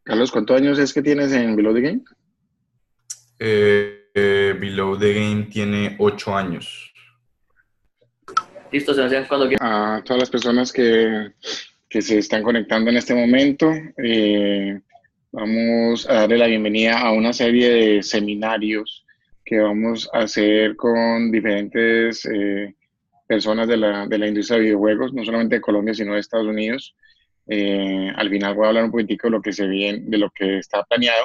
Carlos, ¿cuántos años es que tienes en Below the Game? Below the Game tiene 8 años. Listo, Sebastián, cuando quieras. A todas las personas que se están conectando en este momento, vamos a darle la bienvenida a una serie de seminarios que vamos a hacer con diferentes personas de la industria de videojuegos, no solamente de Colombia, sino de Estados Unidos. Al final voy a hablar un poquitico de lo que se viene, de lo que está planeado,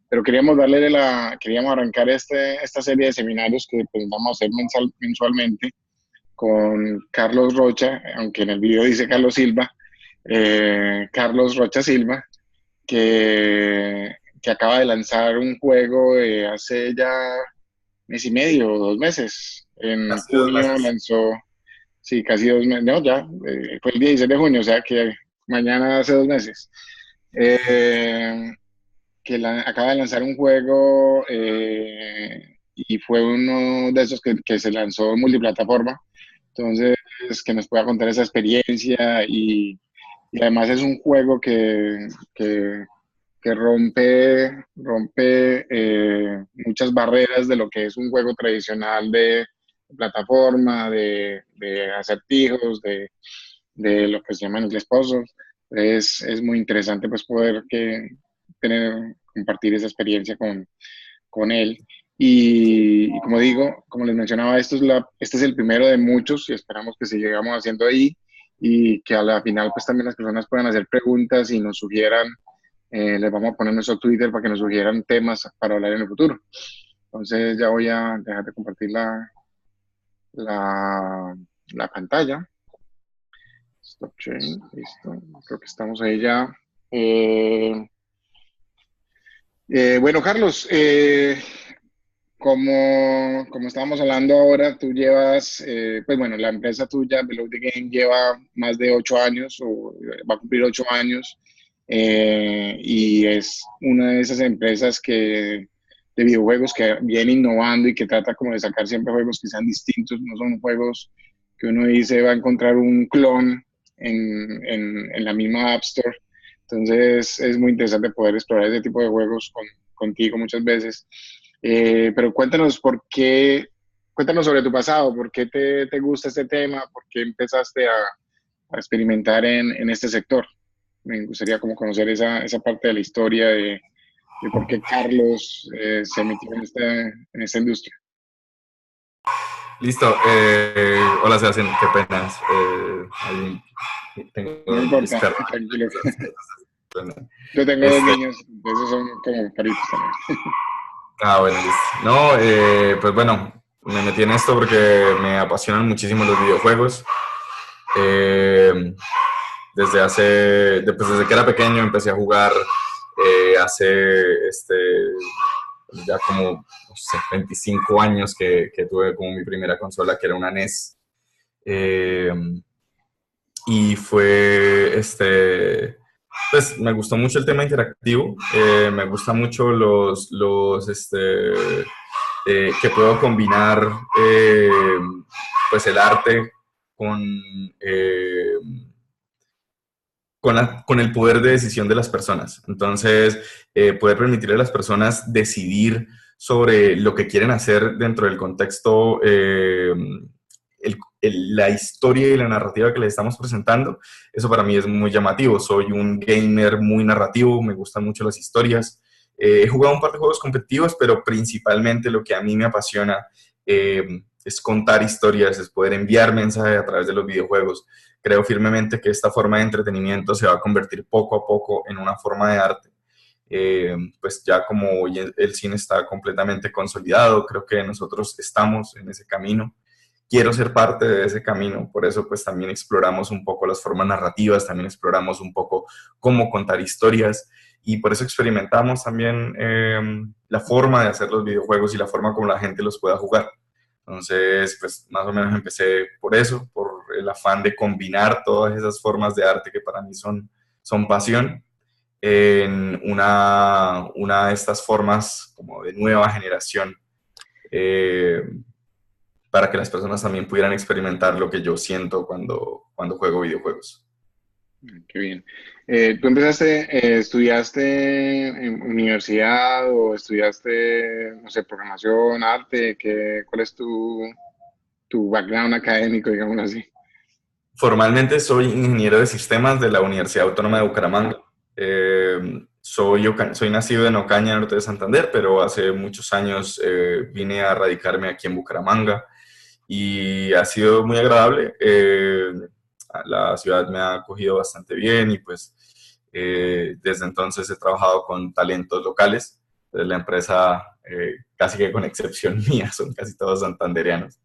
pero queríamos arrancar esta serie de seminarios que pues, vamos a hacer mensualmente con Carlos Rocha, aunque en el video dice Carlos Silva, Carlos Rocha Silva, que acaba de lanzar un juego hace ya mes y medio, 2 meses. En Casi dos junio meses. lanzó, sí, casi 2 meses, no, ya, fue el 16 de junio, o sea que mañana hace 2 meses. Eh, Acaba de lanzar un juego y fue uno de esos que se lanzó en multiplataforma. Entonces, que nos pueda contar esa experiencia y además es un juego que, que rompe muchas barreras de lo que es un juego tradicional de plataforma, de acertijos, de lo que se llaman inglés puzzles. Es muy interesante pues poder compartir esa experiencia con él. Y como digo, como les mencionaba, este es el primero de muchos y esperamos que sigamos haciendo ahí y que a la final pues también las personas puedan hacer preguntas y nos sugieran, les vamos a poner nuestro Twitter para que nos sugieran temas para hablar en el futuro. Entonces ya voy a dejar de compartir la, la pantalla. Stop sharing, listo. Creo que estamos ahí ya. Eh, bueno, Carlos, como estábamos hablando ahora, tú llevas, pues bueno, la empresa tuya, Below the Game, lleva más de 8 años o va a cumplir 8 años y es una de esas empresas de videojuegos que viene innovando y que trata como de sacar siempre juegos que sean distintos, no son juegos que uno dice va a encontrar un clon en la misma App Store. Entonces es muy interesante poder explorar ese tipo de juegos contigo muchas veces. Pero cuéntanos sobre tu pasado, por qué te gusta este tema, por qué empezaste a experimentar en este sector. Me gustaría como conocer esa parte de la historia de por qué Carlos se metió en esta industria. Listo. Hola, Sebastián. Qué pena. Ahí No tengo mis importa, perros. tranquilo. Bueno, Yo tengo dos Este, niños, esos son como paritos también. bueno, listo. No, pues bueno, me metí en esto porque me apasionan muchísimo los videojuegos. Eh, desde que era pequeño empecé a jugar hace ya como, no sé, 25 años que tuve como mi primera consola, que era una NES. Eh, y fue, pues me gustó mucho el tema interactivo, me gusta mucho que puedo combinar pues el arte con, eh, con el poder de decisión de las personas. Entonces, poder permitirle a las personas decidir sobre lo que quieren hacer dentro del contexto, la historia y la narrativa que les estamos presentando, eso para mí es muy llamativo. Soy un gamer muy narrativo, me gustan mucho las historias. He jugado un par de juegos competitivos, pero principalmente lo que a mí me apasiona es contar historias, es poder enviar mensajes a través de los videojuegos. Creo firmemente que esta forma de entretenimiento se va a convertir poco a poco en una forma de arte. Pues ya como hoy el cine está completamente consolidado, creo que nosotros estamos en ese camino. Quiero ser parte de ese camino, por eso pues también exploramos un poco las formas narrativas, también exploramos un poco cómo contar historias y por eso experimentamos también la forma de hacer los videojuegos y la forma como la gente los pueda jugar. Entonces, pues más o menos empecé por eso, por el afán de combinar todas esas formas de arte que para mí son pasión en una de estas formas como de nueva generación eh, para que las personas también pudieran experimentar lo que yo siento cuando juego videojuegos. Qué bien. ¿Tú estudiaste en universidad o estudiaste, no sé, programación, arte? ¿Cuál es tu background académico, digamos así? Formalmente soy ingeniero de sistemas de la Universidad Autónoma de Bucaramanga. Soy nacido en Ocaña, norte de Santander, pero hace muchos años vine a radicarme aquí en Bucaramanga y ha sido muy agradable. La ciudad me ha acogido bastante bien y pues desde entonces he trabajado con talentos locales. La empresa, casi que con excepción mía, son casi todos santandereanos.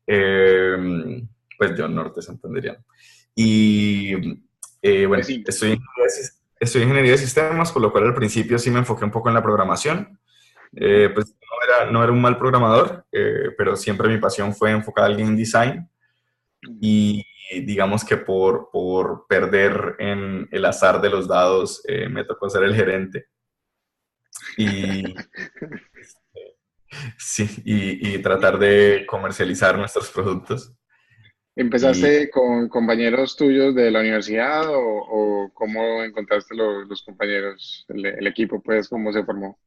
Eh, pues yo norte santanderiano. Y bueno, Vecinos. estoy en ingeniería de sistemas, por lo cual al principio sí me enfoqué un poco en la programación. Pues no era un mal programador, pero siempre mi pasión fue enfocada al game design y digamos que por perder en el azar de los dados me tocó ser el gerente. Y, sí, y tratar de comercializar nuestros productos. Y ¿Empezaste con compañeros tuyos de la universidad o cómo encontraste los compañeros, el equipo, pues, cómo se formó?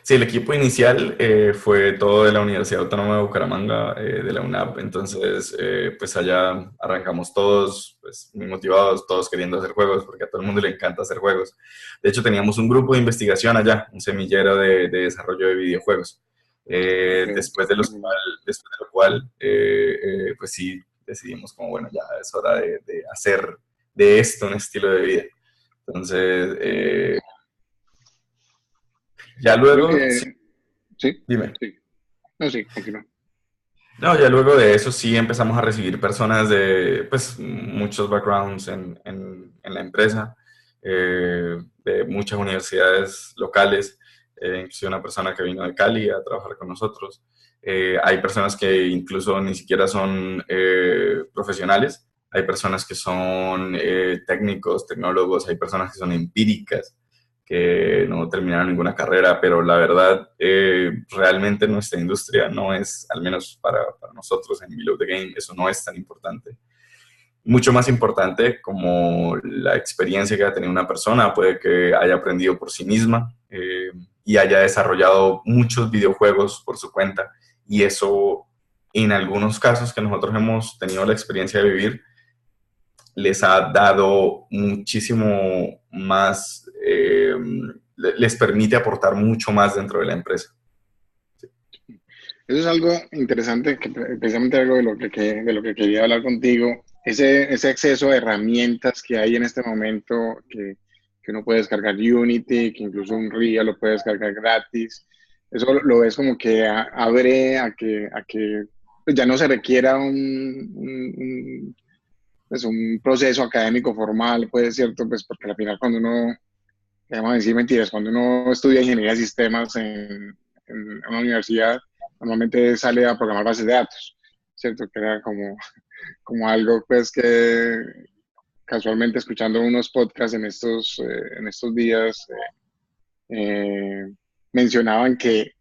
sí, el equipo inicial fue todo de la Universidad Autónoma de Bucaramanga, de la UNAP. Entonces, pues allá arrancamos todos, pues muy motivados, todos queriendo hacer juegos, porque a todo el mundo le encanta hacer juegos. De hecho, teníamos un grupo de investigación allá, un semillero de desarrollo de videojuegos. Ok. Después de lo cual, pues sí, decidimos como, bueno, ya es hora de hacer de esto un estilo de vida. Entonces, ya Creo luego, sí, que sí, dime. sí. No, sí, continúa. No, ya luego de eso sí empezamos a recibir personas de pues, muchos backgrounds en la empresa, de muchas universidades locales, incluso una persona que vino de Cali a trabajar con nosotros. Hay personas que incluso ni siquiera son profesionales, hay personas que son técnicos, tecnólogos, hay personas que son empíricas, que no terminaron ninguna carrera, pero la verdad, realmente nuestra industria no es, al menos para nosotros en Below the Game, eso no es tan importante. Mucho más importante como la experiencia que ha tenido una persona, puede que haya aprendido por sí misma y haya desarrollado muchos videojuegos por su cuenta, y eso en algunos casos que nosotros hemos tenido la experiencia de vivir, les ha dado muchísimo más, les permite aportar mucho más dentro de la empresa. Eso es algo interesante, precisamente algo de lo que quería hablar contigo, ese acceso a herramientas que hay en este momento, que uno puede descargar Unity, que incluso un Unreal lo puede descargar gratis. Eso lo ves como que abre a que pues, ya no se requiera pues, un proceso académico formal, pues cierto, pues porque al final cuando uno, vamos a decir mentiras, cuando uno estudia ingeniería de sistemas en una universidad, normalmente sale a programar bases de datos, ¿cierto? Que era como algo pues que casualmente escuchando unos podcasts en estos días eh, mencionaban que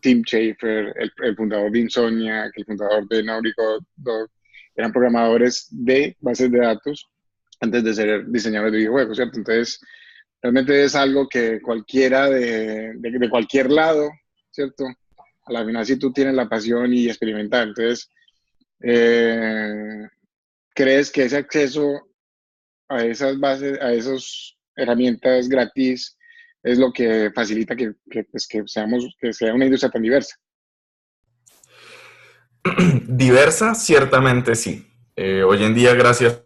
Tim Schafer, el fundador de Insomnia, que el fundador de Naughty Dog, eran programadores de bases de datos antes de ser diseñadores de videojuegos, ¿cierto? Entonces, realmente es algo que cualquiera de cualquier lado, ¿cierto? A la final, si tú tienes la pasión y experimentar, entonces, eh, ¿crees que ese acceso a esas bases, a esas herramientas gratis, es lo que facilita pues, que sea una industria tan diversa? Diversa, ciertamente sí. Hoy en día, gracias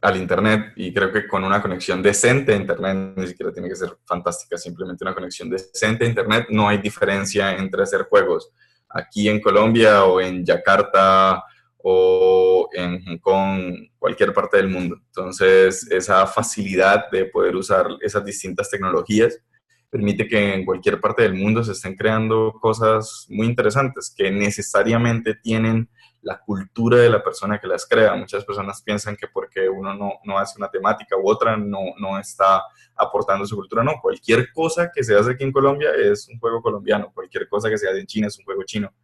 al Internet, y creo que con una conexión decente a Internet, ni siquiera tiene que ser fantástica, simplemente una conexión decente a Internet, no hay diferencia entre hacer juegos aquí en Colombia o en Yakarta o en Hong Kong, cualquier parte del mundo. Entonces, esa facilidad de poder usar esas distintas tecnologías permite que en cualquier parte del mundo se estén creando cosas muy interesantes que necesariamente tienen la cultura de la persona que las crea. Muchas personas piensan que porque uno no hace una temática u otra, no está aportando su cultura. No, cualquier cosa que se hace aquí en Colombia es un juego colombiano, cualquier cosa que se hace en China es un juego chino.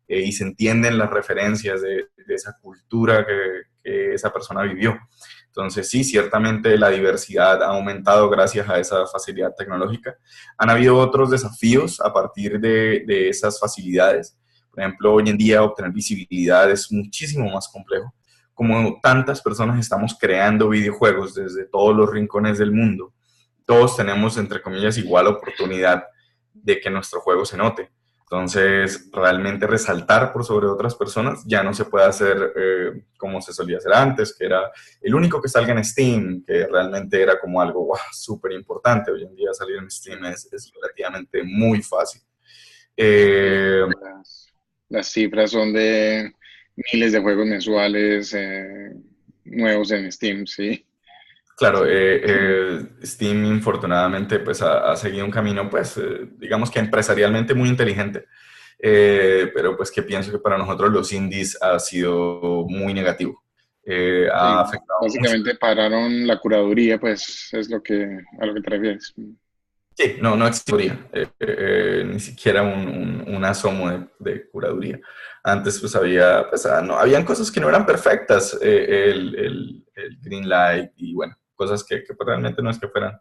Y se entienden las referencias de esa cultura que esa persona vivió. Entonces, sí, ciertamente la diversidad ha aumentado gracias a esa facilidad tecnológica. Han habido otros desafíos a partir de esas facilidades. Por ejemplo, hoy en día obtener visibilidad es muchísimo más complejo. Como tantas personas estamos creando videojuegos desde todos los rincones del mundo, todos tenemos, entre comillas, igual oportunidad de que nuestro juego se note. Entonces, realmente resaltar por sobre otras personas ya no se puede hacer como se solía hacer antes, que era el único que salga en Steam, que realmente era como algo wow, súper importante. Hoy en día salir en Steam es relativamente muy fácil. Eh, Las cifras son de miles de juegos mensuales nuevos en Steam, sí. Claro, Steam infortunadamente pues ha seguido un camino pues digamos que empresarialmente muy inteligente, pero pues que pienso que para nosotros los indies ha sido muy negativo. Ha Sí, afectado mucho. básicamente pararon la curaduría, pues es a lo que te refieres. Sí, no existía ni siquiera un asomo de curaduría. Antes pues había, pues, no, habían cosas que no eran perfectas, el green light y bueno, cosas que pues, realmente no es que fueran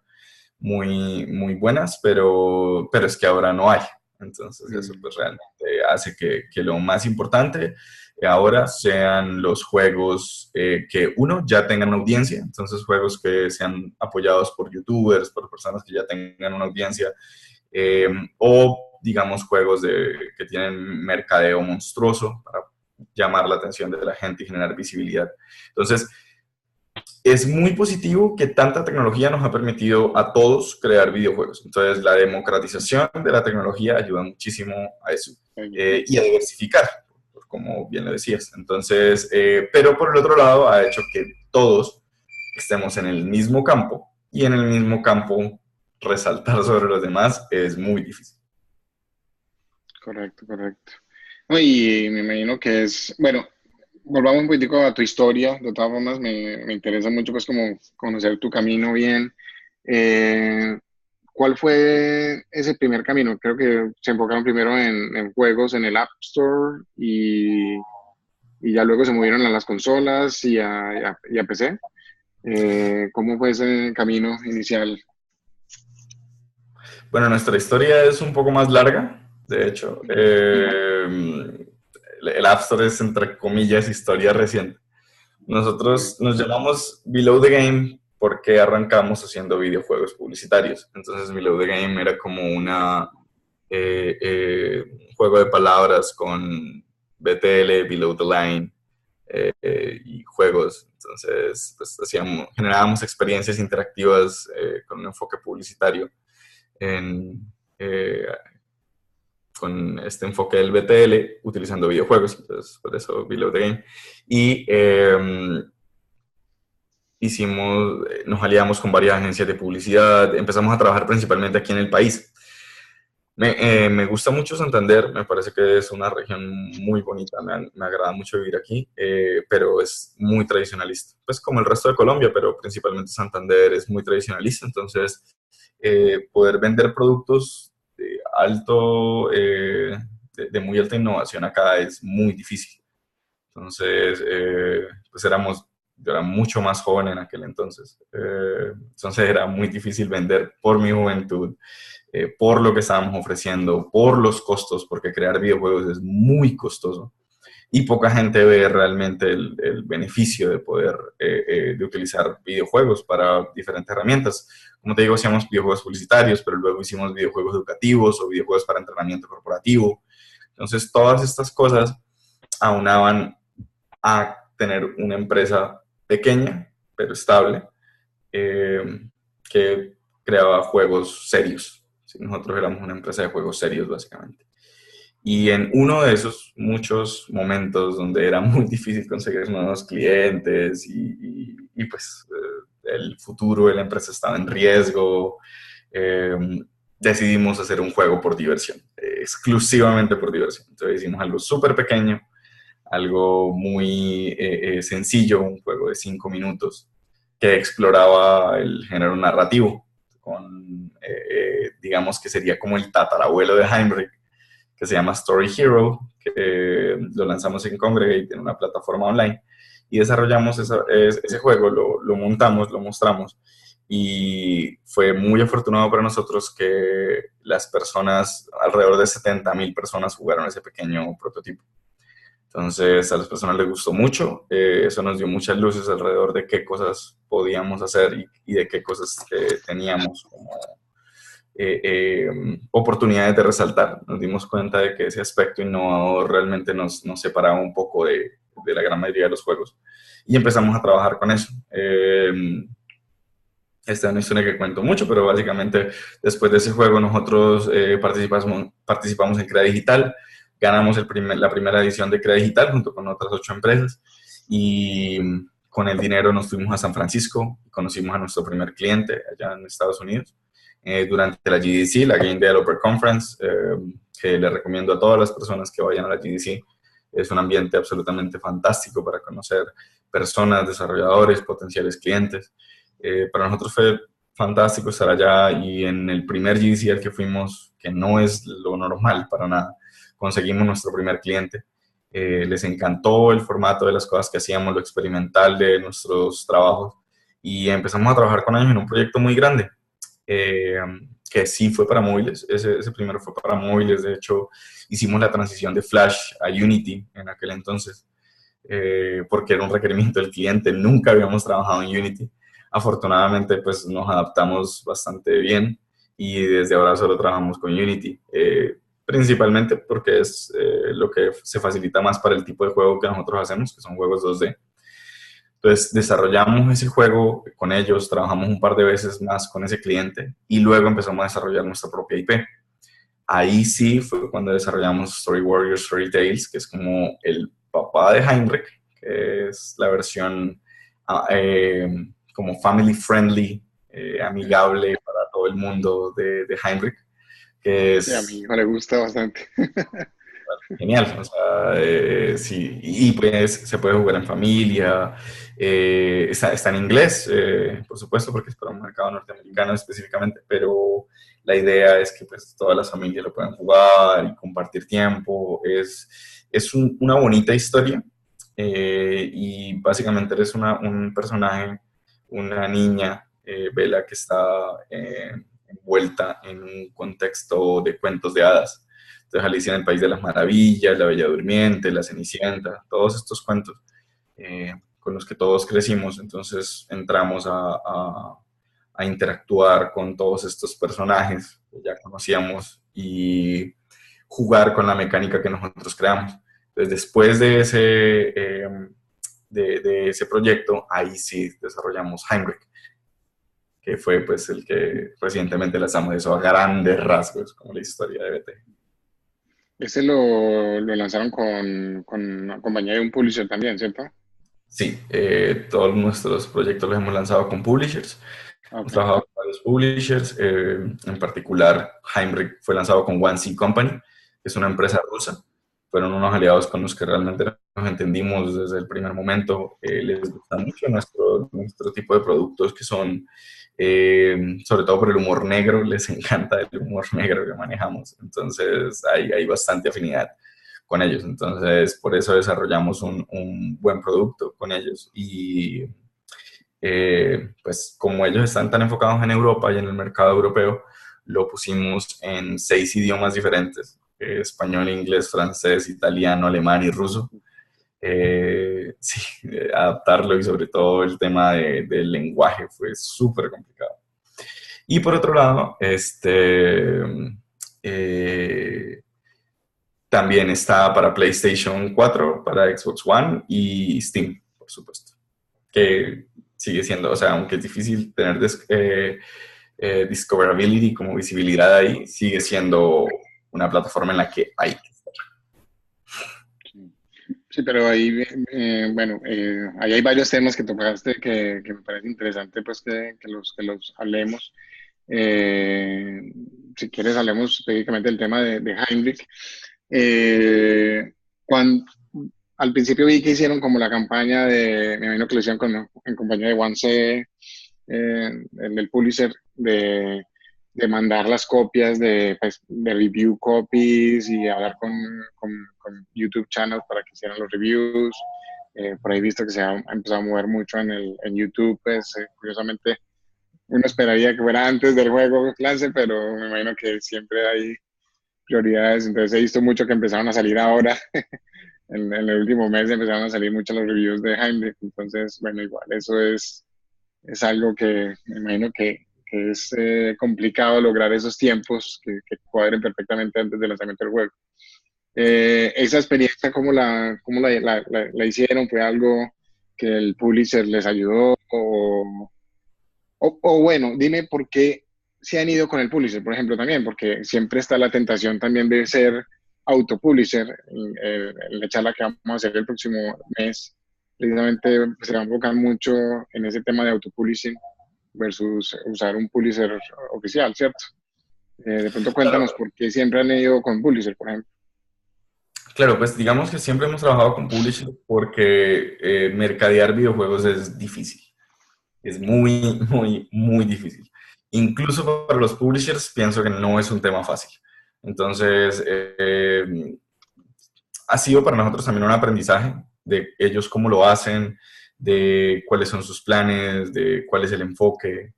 muy buenas, pero es que ahora no hay. Entonces eso pues realmente hace que lo más importante ahora sean los juegos que uno ya tengan audiencia, entonces juegos que sean apoyados por youtubers, por personas que ya tengan una audiencia, o digamos juegos que tienen mercadeo monstruoso para llamar la atención de la gente y generar visibilidad. Entonces, es muy positivo que tanta tecnología nos ha permitido a todos crear videojuegos. Entonces, la democratización de la tecnología ayuda muchísimo a eso y a diversificar, como bien lo decías. Entonces, pero por el otro lado, ha hecho que todos estemos en el mismo campo y en el mismo campo resaltar sobre los demás es muy difícil. Correcto, correcto. No, y me imagino que es, bueno, volvamos un poquitico a tu historia. De todas formas, me interesa mucho pues como conocer tu camino bien. Eh, ¿Cuál fue ese primer camino? Creo que se enfocaron primero en juegos en el App Store y ya luego se movieron a las consolas y a PC. ¿Cómo fue ese camino inicial? Bueno, nuestra historia es un poco más larga, de hecho. El App Store es, entre comillas, historia reciente. Nosotros nos llamamos Below the Game porque arrancamos haciendo videojuegos publicitarios. Entonces, Below the Game era como un juego de palabras con BTL, Below the Line, y juegos. Entonces, pues generábamos experiencias interactivas con un enfoque publicitario en, eh, con este enfoque del BTL utilizando videojuegos, entonces por eso Below the Game. Y nos aliamos con varias agencias de publicidad, empezamos a trabajar principalmente aquí en el país. Me gusta mucho Santander, me parece que es una región muy bonita, me agrada mucho vivir aquí, pero es muy tradicionalista, pues como el resto de Colombia, pero principalmente Santander es muy tradicionalista, entonces poder vender productos de muy alta innovación acá es muy difícil. Entonces, pues yo era mucho más joven en aquel entonces, entonces era muy difícil vender por mi juventud, por lo que estábamos ofreciendo, por los costos, porque crear videojuegos es muy costoso y poca gente ve realmente el beneficio de poder de utilizar videojuegos para diferentes herramientas. Como te digo, hacíamos videojuegos publicitarios, pero luego hicimos videojuegos educativos o videojuegos para entrenamiento corporativo. Entonces, todas estas cosas aunaban a tener una empresa pequeña, pero estable, que creaba juegos serios. Sí, nosotros éramos una empresa de juegos serios, básicamente. Y en uno de esos muchos momentos donde era muy difícil conseguir nuevos clientes y pues el futuro de la empresa estaba en riesgo, eh, decidimos hacer un juego por diversión, exclusivamente por diversión. Entonces hicimos algo súper pequeño, algo muy sencillo, un juego de 5 minutos que exploraba el género narrativo, digamos que sería como el tatarabuelo de Heinrich, que se llama Story Hero, que lo lanzamos en Congregate, en una plataforma online, y desarrollamos ese juego, lo montamos, lo mostramos, y fue muy afortunado para nosotros que las personas, alrededor de 70.000 personas jugaron ese pequeño prototipo. Entonces a las personas les gustó mucho, eso nos dio muchas luces alrededor de qué cosas podíamos hacer y de qué cosas teníamos como oportunidades de resaltar. Nos dimos cuenta de que ese aspecto innovador realmente nos separaba un poco de la gran mayoría de los juegos y empezamos a trabajar con eso. Esta es una historia que cuento mucho, pero básicamente después de ese juego nosotros participamos en Crea Digital, ganamos la primera edición de Crea Digital junto con otras 8 empresas y con el dinero nos fuimos a San Francisco y conocimos a nuestro primer cliente allá en Estados Unidos durante la GDC, la Game Developer Conference, que le recomiendo a todas las personas que vayan a la GDC. Es un ambiente absolutamente fantástico para conocer personas, desarrolladores, potenciales clientes. Para nosotros fue fantástico estar allá y en el primer GDC al que fuimos, que no es lo normal para nada, conseguimos nuestro primer cliente. Les encantó el formato de las cosas que hacíamos, lo experimental de nuestros trabajos y empezamos a trabajar con ellos en un proyecto muy grande. Que sí fue para móviles, ese primero fue para móviles, de hecho hicimos la transición de Flash a Unity en aquel entonces, porque era un requerimiento del cliente, nunca habíamos trabajado en Unity, afortunadamente pues nos adaptamos bastante bien y desde ahora solo trabajamos con Unity, principalmente porque es lo que se facilita más para el tipo de juego que nosotros hacemos, que son juegos 2D. Entonces desarrollamos ese juego con ellos, trabajamos un par de veces más con ese cliente y luego empezamos a desarrollar nuestra propia IP. Ahí sí fue cuando desarrollamos Story Warriors Story Tales, que es como el papá de Heinrich, que es la versión como family friendly, amigable para todo el mundo de Heinrich, que Sí, a mi es hijo le gusta bastante. genial, o sea, sí, y pues se puede jugar en familia, está en inglés, por supuesto, porque es para un mercado norteamericano específicamente, pero la idea es que pues todas las familias lo puedan jugar y compartir tiempo, es una bonita historia, y básicamente eres un personaje, una niña, Bella, que está envuelta en un contexto de cuentos de hadas. Entonces Alicia en el País de las Maravillas, La Bella Durmiente, La Cenicienta, todos estos cuentos con los que todos crecimos. Entonces entramos a interactuar con todos estos personajes que ya conocíamos y jugar con la mecánica que nosotros creamos. Entonces después de ese proyecto, ahí sí desarrollamos Heinrich, que fue pues el que recientemente lanzamos, eso a grandes rasgos, como la historia de BT. Ese lo lanzaron con una compañía de un publisher también, ¿cierto? Sí, todos nuestros proyectos los hemos lanzado con publishers. Hemos Ok. trabajado con varios publishers. En particular, Heinrich fue lanzado con One C Company, que es una empresa rusa. Fueron unos aliados con los que realmente nos entendimos desde el primer momento. Les gusta mucho nuestro tipo de productos que son, sobre todo por el humor negro, les encanta el humor negro que manejamos. Entonces, hay bastante afinidad con ellos. Entonces, por eso desarrollamos un buen producto con ellos. Y pues como ellos están tan enfocados en Europa y en el mercado europeo, lo pusimos en 6 idiomas diferentes: español, inglés, francés, italiano, alemán y ruso. Sí, adaptarlo y sobre todo el tema del lenguaje fue súper complicado. Y por otro lado, también está para PlayStation 4, para Xbox One y Steam, por supuesto. Que sigue siendo, o sea, aunque es difícil tener discoverability, como visibilidad ahí, sigue siendo una plataforma en la que hay que estar. Sí, pero ahí, bueno, ahí hay varios temas que tocaste que me parece interesante pues que los hablemos. Si quieres, hablemos específicamente del tema de Heinrich. Eh, cuando, Al principio vi que hicieron como la campaña me imagino que lo hicieron en compañía de OneC, en el publisher, de mandar las copias pues, de review copies y hablar con YouTube channels para que hicieran los reviews. Por ahí he visto que ha empezado a mover mucho en YouTube, pues curiosamente uno esperaría que fuera antes del juego lance, pero me imagino que siempre hay prioridades, entonces he visto mucho que empezaron a salir ahora, en el último mes empezaron a salir muchos los reviews de Heimdall, entonces bueno, igual eso es algo que me imagino que es complicado lograr esos tiempos que cuadren perfectamente antes del lanzamiento del juego. Esa experiencia, ¿cómo la hicieron? ¿Fue algo que el publisher les ayudó? O bueno, dime por qué se han ido con el publisher, por ejemplo, también, porque siempre está la tentación también de ser autopublisher. En la charla que vamos a hacer el próximo mes, precisamente se va a enfocar mucho en ese tema de autopublishing versus usar un publisher oficial, ¿cierto? De pronto cuéntanos Claro, por qué siempre han ido con publisher, por ejemplo. claro, pues digamos que siempre hemos trabajado con publishers porque mercadear videojuegos es difícil. Es muy, muy, muy difícil. Incluso para los publishers pienso que no es un tema fácil. Entonces, ha sido para nosotros también un aprendizaje de ellos cómo lo hacen, de cuáles son sus planes, de cuál es el enfoque.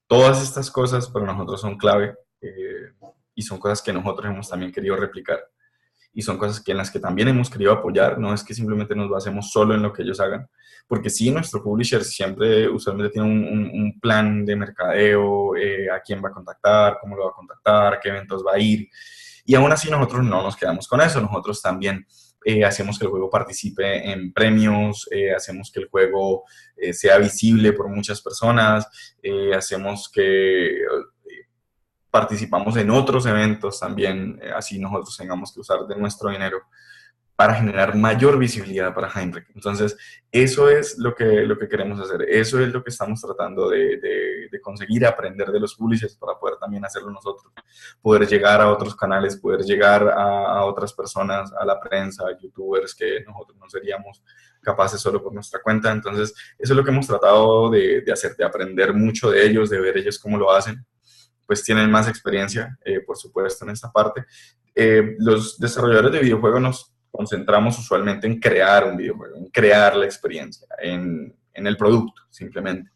Todas estas cosas para nosotros son clave y son cosas que nosotros hemos también querido replicar y son cosas que en las que también hemos querido apoyar, no es que simplemente nos basemos solo en lo que ellos hagan, porque sí, nuestro publisher siempre usualmente tiene un plan de mercadeo, a quién va a contactar, cómo lo va a contactar, a qué eventos va a ir, y aún así nosotros no nos quedamos con eso, nosotros también hacemos que el juego participe en premios, hacemos que el juego sea visible por muchas personas, hacemos que participamos en otros eventos también, así nosotros tengamos que usar de nuestro dinero para generar mayor visibilidad para Heinrich. Entonces, eso es lo que queremos hacer, eso es lo que estamos tratando de conseguir, aprender de los publishers para poder también hacerlo nosotros, poder llegar a otros canales, poder llegar a otras personas, a la prensa, a youtubers que nosotros no seríamos capaces solo por nuestra cuenta. Entonces, eso es lo que hemos tratado de hacer, de aprender mucho de ellos, de ver ellos cómo lo hacen, pues tienen más experiencia, por supuesto, en esta parte. Los desarrolladores de videojuegos nos concentramos usualmente en crear un videojuego, en crear la experiencia, en el producto, simplemente.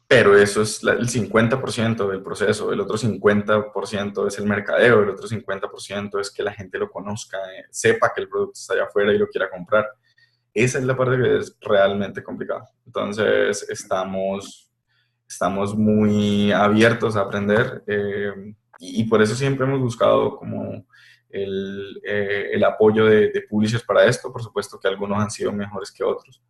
Pero eso es el 50% del proceso, el otro 50% es el mercadeo, el otro 50% es que la gente lo conozca, sepa que el producto está allá afuera y lo quiera comprar. Esa es la parte que es realmente complicada. Entonces, estamos muy abiertos a aprender y por eso siempre hemos buscado como el apoyo de publishers para esto. Por supuesto que algunos han sido mejores que otros.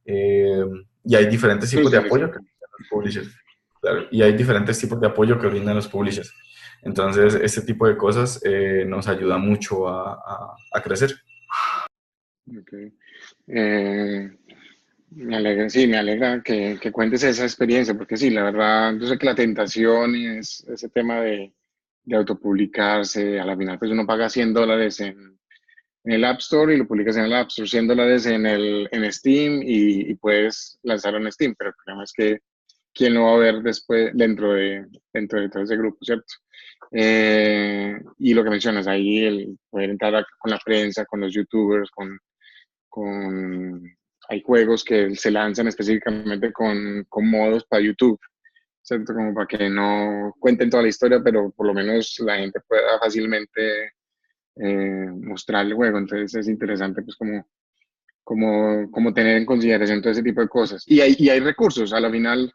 Eh, y hay diferentes Sí, tipos de sí, apoyo sí. que brindan los publishers. Claro, y hay diferentes tipos de apoyo que brindan los publishers. Entonces, este tipo de cosas nos ayuda mucho a crecer. Okay. Eh, Me alegra, sí, me alegra que cuentes esa experiencia, porque sí, la verdad, yo sé que la tentación es ese tema de autopublicarse, a la final pues uno paga $100 en el App Store y lo publicas en el App Store, $100 en Steam y puedes lanzarlo en Steam, pero el problema es que quién lo va a ver después dentro de todo ese grupo, ¿cierto? Y lo que mencionas ahí, el poder entrar con la prensa, con los youtubers, con hay juegos que se lanzan específicamente con modos para YouTube, ¿cierto? Como para que no cuenten toda la historia, pero por lo menos la gente pueda fácilmente mostrar el juego. Entonces es interesante pues como tener en consideración todo ese tipo de cosas. Y hay recursos, a la final,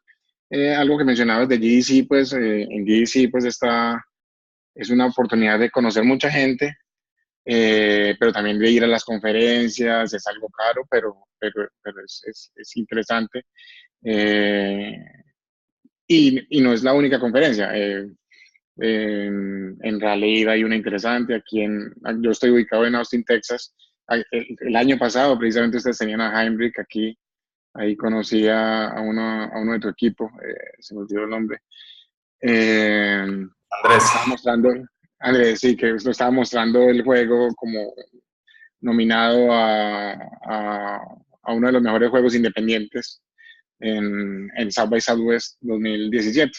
algo que mencionabas de GDC, pues en GDC pues es una oportunidad de conocer mucha gente, pero también de ir a las conferencias, es algo caro, pero es interesante. Eh, y no es la única conferencia. En realidad hay una interesante yo estoy ubicado en Austin, Texas. El año pasado, precisamente, ustedes tenían a Heinrich aquí. Ahí conocí a uno de tu equipo, se me olvidó el nombre. Andrés, Estaba mostrando, Andrés, sí, que nos estaba mostrando el juego como nominado a uno de los mejores juegos independientes en South by Southwest 2017.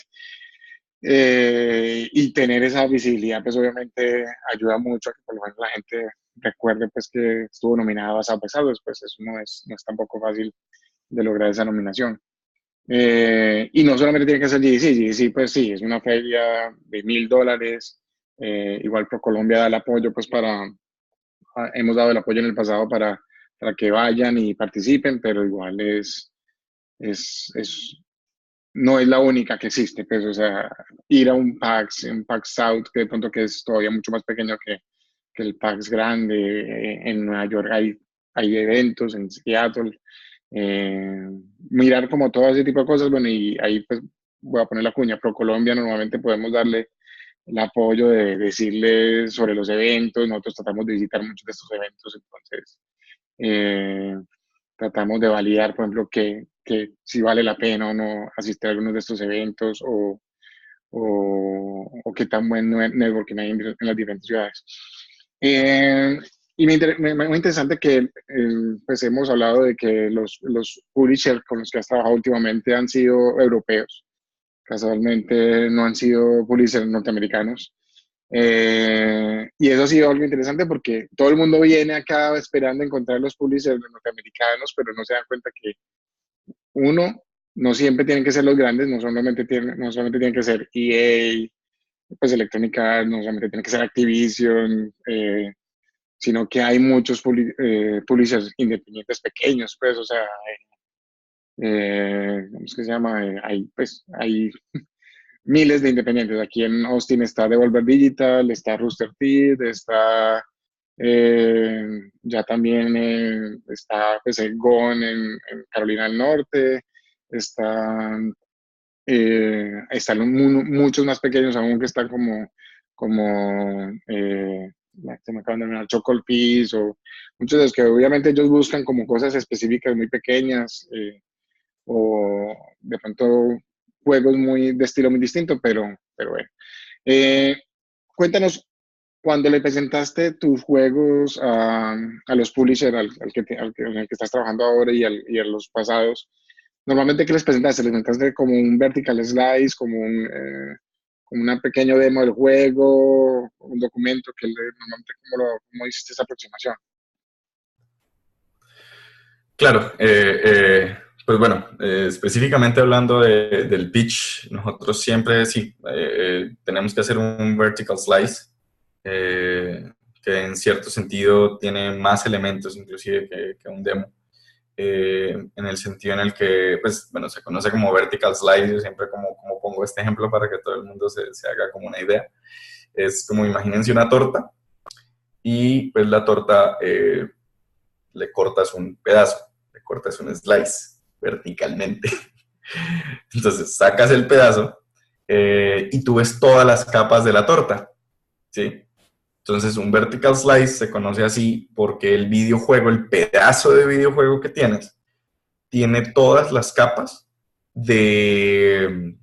Y tener esa visibilidad, pues obviamente ayuda mucho a que por lo menos la gente recuerde pues que estuvo nominado a South by Southwest, pues eso no es tampoco fácil de lograr esa nominación. Y no solamente tiene que ser GDC, GDC pues sí, es una feria de $1,000, igual ProColombia da el apoyo pues hemos dado el apoyo en el pasado para que vayan y participen, pero igual no es la única que existe, pues, o sea, ir a un PAX South, que de pronto que es todavía mucho más pequeño que el PAX grande, en Nueva York hay eventos, en Seattle, mirar como todo ese tipo de cosas, bueno, y ahí pues voy a poner la cuña, ProColombia normalmente podemos darle el apoyo de decirle sobre los eventos, nosotros tratamos de visitar muchos de estos eventos, entonces eh, tratamos de validar, por ejemplo, que si vale la pena o no asistir a algunos de estos eventos o qué tan buen networking hay en las diferentes ciudades. Y muy interesante que pues hemos hablado de que los publishers con los que has trabajado últimamente han sido europeos. Casualmente no han sido publishers norteamericanos. Y eso ha sido algo interesante porque todo el mundo viene acá esperando encontrar los publishers norteamericanos, pero no se dan cuenta que uno, no siempre tienen que ser los grandes, no solamente tienen que ser EA, pues Electronic Arts, no solamente tiene que ser Activision, sino que hay muchos publishers independientes pequeños, pues, o sea, ¿cómo es que se llama? Hay miles de independientes. Aquí en Austin está Devolver Digital, está Rooster Teeth, está ya también está pues, el Gone en Carolina del Norte, están muchos más pequeños aún que están como se me acaban de mencionar, Chocolate Peace o muchos de los que obviamente ellos buscan como cosas específicas muy pequeñas o de pronto juegos de estilo muy distinto, pero bueno. Eh, Cuéntanos, cuando le presentaste tus juegos a los publishers, en el que estás trabajando ahora y a los pasados, normalmente, ¿qué les presentaste? ¿Les presentaste como un vertical slice, como una pequeña demo del juego, un documento normalmente, ¿cómo hiciste esa aproximación? Claro, pues bueno, específicamente hablando del pitch, nosotros siempre sí, tenemos que hacer un vertical slice, que en cierto sentido tiene más elementos inclusive que un demo. En el sentido en el que, pues, bueno, se conoce como vertical slice, yo siempre como pongo este ejemplo para que todo el mundo se haga como una idea. Es como, imagínense una torta y pues la torta le cortas un pedazo, le cortas un slice verticalmente. Entonces sacas el pedazo y tú ves todas las capas de la torta, ¿sí? Entonces, un vertical slice se conoce así porque el videojuego, el pedazo de videojuego que tienes, tiene todas las capas del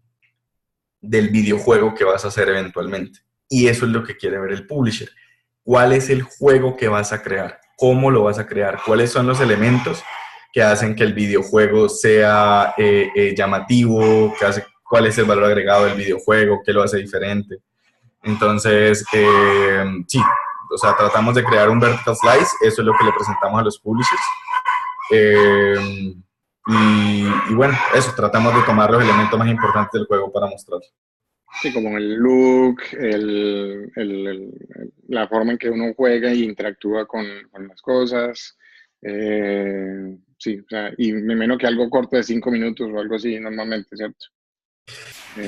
videojuego que vas a hacer eventualmente. Y eso es lo que quiere ver el publisher. ¿Cuál es el juego que vas a crear? ¿Cómo lo vas a crear? ¿Cuáles son los elementos que hacen que el videojuego sea llamativo? ¿Cuál es el valor agregado del videojuego? ¿Qué lo hace diferente? Entonces, sí, o sea, tratamos de crear un vertical slice, eso es lo que le presentamos a los publishers. Y bueno, eso, tratamos de tomar los elementos más importantes del juego para mostrar. Sí, como el look, la forma en que uno juega y interactúa con las cosas. Sí, o sea, y me imagino que algo corto de 5 minutos o algo así normalmente, ¿cierto?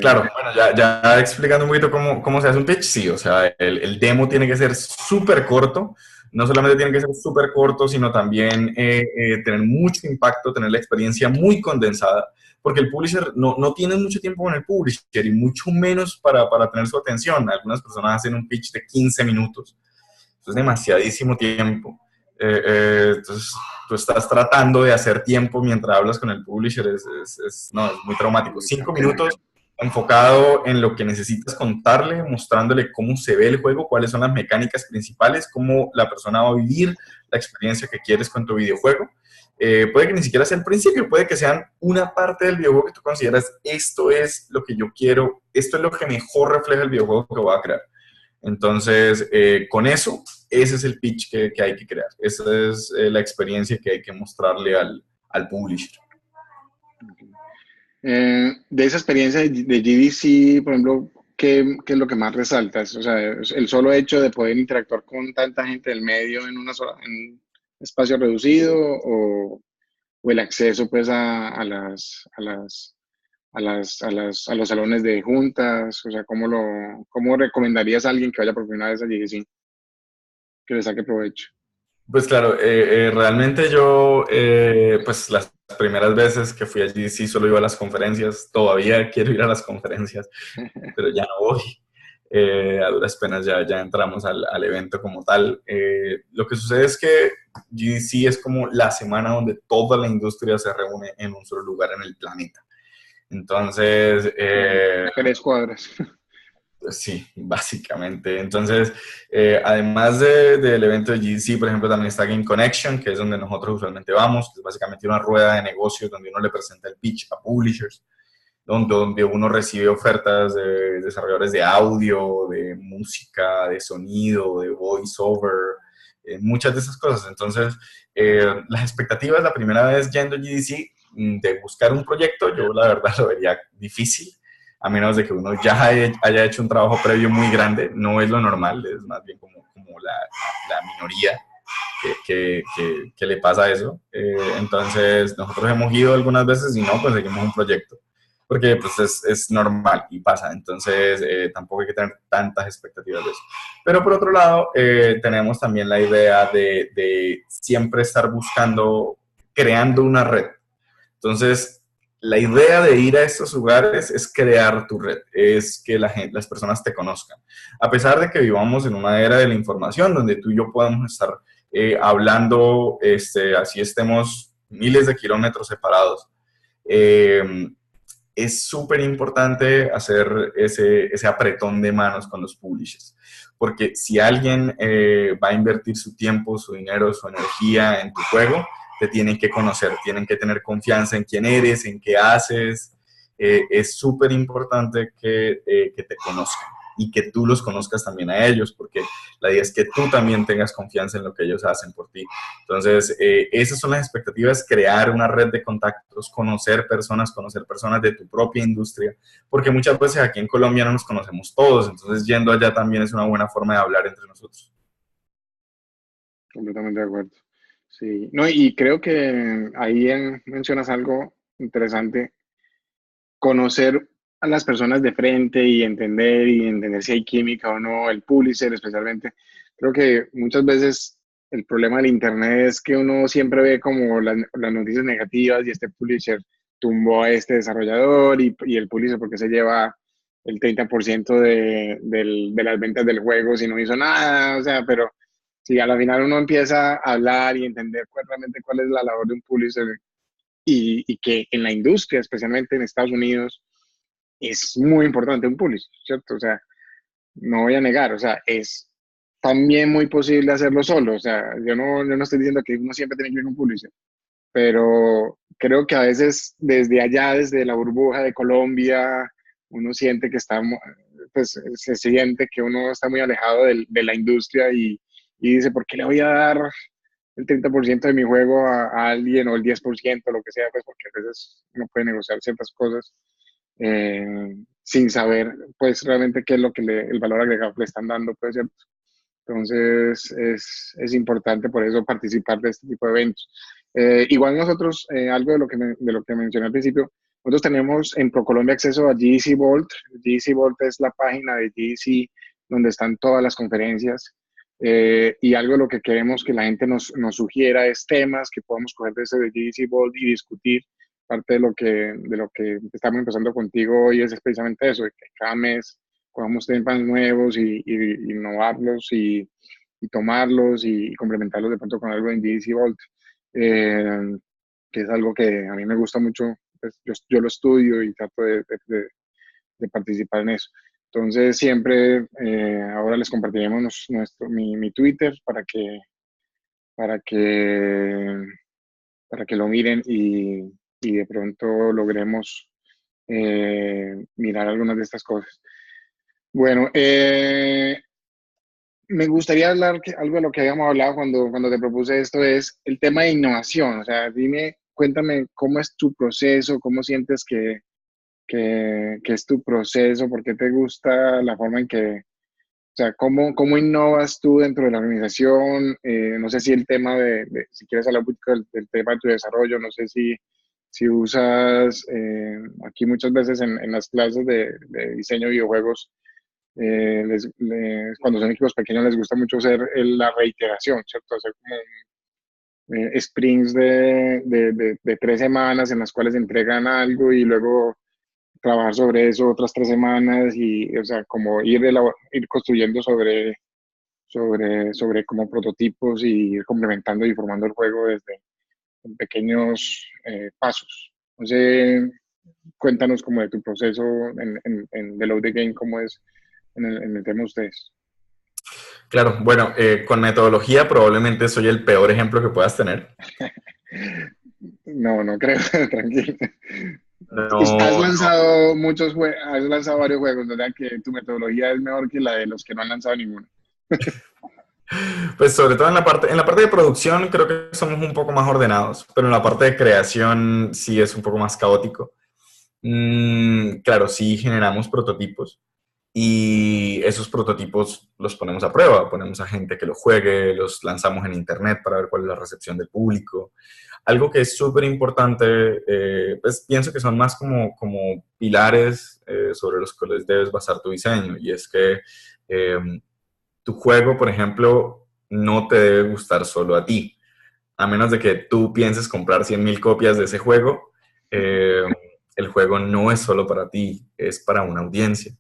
Claro, bueno, ya explicando un poquito cómo se hace un pitch, sí, o sea, el demo tiene que ser súper corto, no solamente tiene que ser súper corto, sino también tener mucho impacto, tener la experiencia muy condensada, porque el publisher no tiene mucho tiempo con el publisher y mucho menos para tener su atención. Algunas personas hacen un pitch de 15 minutos, eso es demasiadísimo tiempo. Entonces, tú estás tratando de hacer tiempo mientras hablas con el publisher, es muy traumático. 5 minutos enfocado en lo que necesitas contarle, mostrándole cómo se ve el juego, cuáles son las mecánicas principales, cómo la persona va a vivir la experiencia que quieres con tu videojuego. Puede que ni siquiera sea el principio, puede que sean una parte del videojuego que tú consideras, esto es lo que yo quiero, esto es lo que mejor refleja el videojuego que voy a crear. Entonces, con eso ese es el pitch que hay que crear. Esa es la experiencia que hay que mostrarle al publisher. De esa experiencia de GDC, por ejemplo, ¿qué es lo que más resaltas? O sea, el solo hecho de poder interactuar con tanta gente del medio en un espacio reducido o el acceso pues a los salones de juntas, o sea, ¿cómo recomendarías a alguien que vaya por primera vez a GDC que le saque provecho? Pues claro, realmente yo, pues las primeras veces que fui allí sí solo iba a las conferencias, todavía quiero ir a las conferencias, pero ya no voy. A duras penas ya entramos al evento como tal. Lo que sucede es que GDC es como la semana donde toda la industria se reúne en un solo lugar en el planeta. Entonces, 3 cuadras. sí, básicamente. Entonces, además del evento de GDC, por ejemplo, también está Game Connection, que es donde nosotros usualmente vamos, que es básicamente una rueda de negocios donde uno le presenta el pitch a publishers, donde uno recibe ofertas de desarrolladores de audio, de música, de sonido, de voiceover, muchas de esas cosas. Entonces, las expectativas la primera vez yendo a GDC de buscar un proyecto, yo la verdad lo vería difícil, a menos de que uno ya haya hecho un trabajo previo muy grande. No es lo normal, es más bien como la minoría que le pasa eso. Entonces, nosotros hemos ido algunas veces y no conseguimos un proyecto, porque pues es normal y pasa. Entonces, tampoco hay que tener tantas expectativas de eso. Pero por otro lado, tenemos también la idea de siempre estar buscando, creando una red. Entonces, la idea de ir a estos lugares es crear tu red, es que las personas te conozcan. A pesar de que vivamos en una era de la información, donde tú y yo podemos estar hablando, así estemos miles de kilómetros separados, eh, es súper importante hacer ese apretón de manos con los publishers. Porque si alguien va a invertir su tiempo, su dinero, su energía en tu juego, te tienen que conocer, tienen que tener confianza en quién eres, en qué haces. Es súper importante que te conozcan y que tú los conozcas también a ellos, porque la idea es que tú también tengas confianza en lo que ellos hacen por ti. Entonces, esas son las expectativas, crear una red de contactos, conocer personas de tu propia industria, porque muchas veces aquí en Colombia no nos conocemos todos, entonces yendo allá también es una buena forma de hablar entre nosotros. Completamente de acuerdo. Sí, no, y creo que ahí mencionas algo interesante, conocer a las personas de frente y entender si hay química o no, el publisher especialmente. Creo que muchas veces el problema del internet es que uno siempre ve como las noticias negativas y este publisher tumbó a este desarrollador y el publisher porque se lleva el 30% de las ventas del juego si no hizo nada, o sea, pero si a la final uno empieza a hablar y entender realmente cuál es la labor de un publisher y que en la industria, especialmente en Estados Unidos, es muy importante un publisher, ¿cierto? O sea, no voy a negar, o sea, es también muy posible hacerlo solo, o sea, yo no estoy diciendo que uno siempre tiene que ir con un publisher, pero creo que a veces desde allá, desde la burbuja de Colombia, uno siente que pues se siente que uno está muy alejado de la industria y dice, ¿por qué le voy a dar el 30% de mi juego a alguien o el 10%, lo que sea, pues porque a veces uno puede negociar ciertas cosas sin saber pues realmente qué es lo que el valor agregado que le están dando, pues, ¿cierto? Entonces es importante por eso participar de este tipo de eventos. Igual nosotros, algo de lo que mencioné al principio, nosotros tenemos en ProColombia acceso a GDC Vault. GDC Vault es la página de GDC donde están todas las conferencias. Y algo de lo que queremos que la gente nos sugiera es temas que podamos coger desde GDC Vault y discutir. Parte de lo que estamos empezando contigo hoy es precisamente eso, de que cada mes podamos temas nuevos y innovarlos y tomarlos y complementarlos de pronto con algo en GDC Vault, que es algo que a mí me gusta mucho. Pues yo lo estudio y trato de participar en eso. Entonces siempre, ahora les compartiremos mi Twitter para que, para que lo miren y de pronto logremos mirar algunas de estas cosas. Bueno, Me gustaría hablar algo de lo que habíamos hablado cuando te propuse esto, es el tema de innovación. O sea, cuéntame cómo es tu proceso, cómo sientes que es tu proceso, por qué te gusta la forma en que, o sea, cómo innovas tú dentro de la organización. No sé si el tema si quieres hablar un poquito del tema de tu desarrollo, no sé si usas, aquí muchas veces en las clases de diseño de videojuegos, cuando son equipos pequeños les gusta mucho hacer la reiteración, ¿cierto? Hacer como sprints de 3 semanas en las cuales entregan algo y luego trabajar sobre eso otras 3 semanas y, o sea, como ir construyendo sobre como prototipos y ir complementando y formando el juego desde pequeños pasos. No sé, cuéntanos como de tu proceso en Below the Game, cómo es en el tema de ustedes. Claro, bueno, con metodología probablemente soy el peor ejemplo que puedas tener. No, no creo, tranquilo. Has No, no. lanzado has lanzado varios juegos, ¿verdad? Que tu metodología es mejor que la de los que no han lanzado ninguno. Pues sobre todo en la parte de producción creo que somos un poco más ordenados, pero en la parte de creación sí es un poco más caótico. Claro, sí generamos prototipos y esos prototipos los ponemos a prueba, ponemos a gente que lo juegue, los lanzamos en internet para ver cuál es la recepción del público. Algo que es súper importante, pues pienso que son más como pilares sobre los cuales debes basar tu diseño, y es que eh, tu juego, por ejemplo, no te debe gustar solo a ti. A menos de que tú pienses comprar 100.000 copias de ese juego, eh, el juego no es solo para ti, es para una audiencia.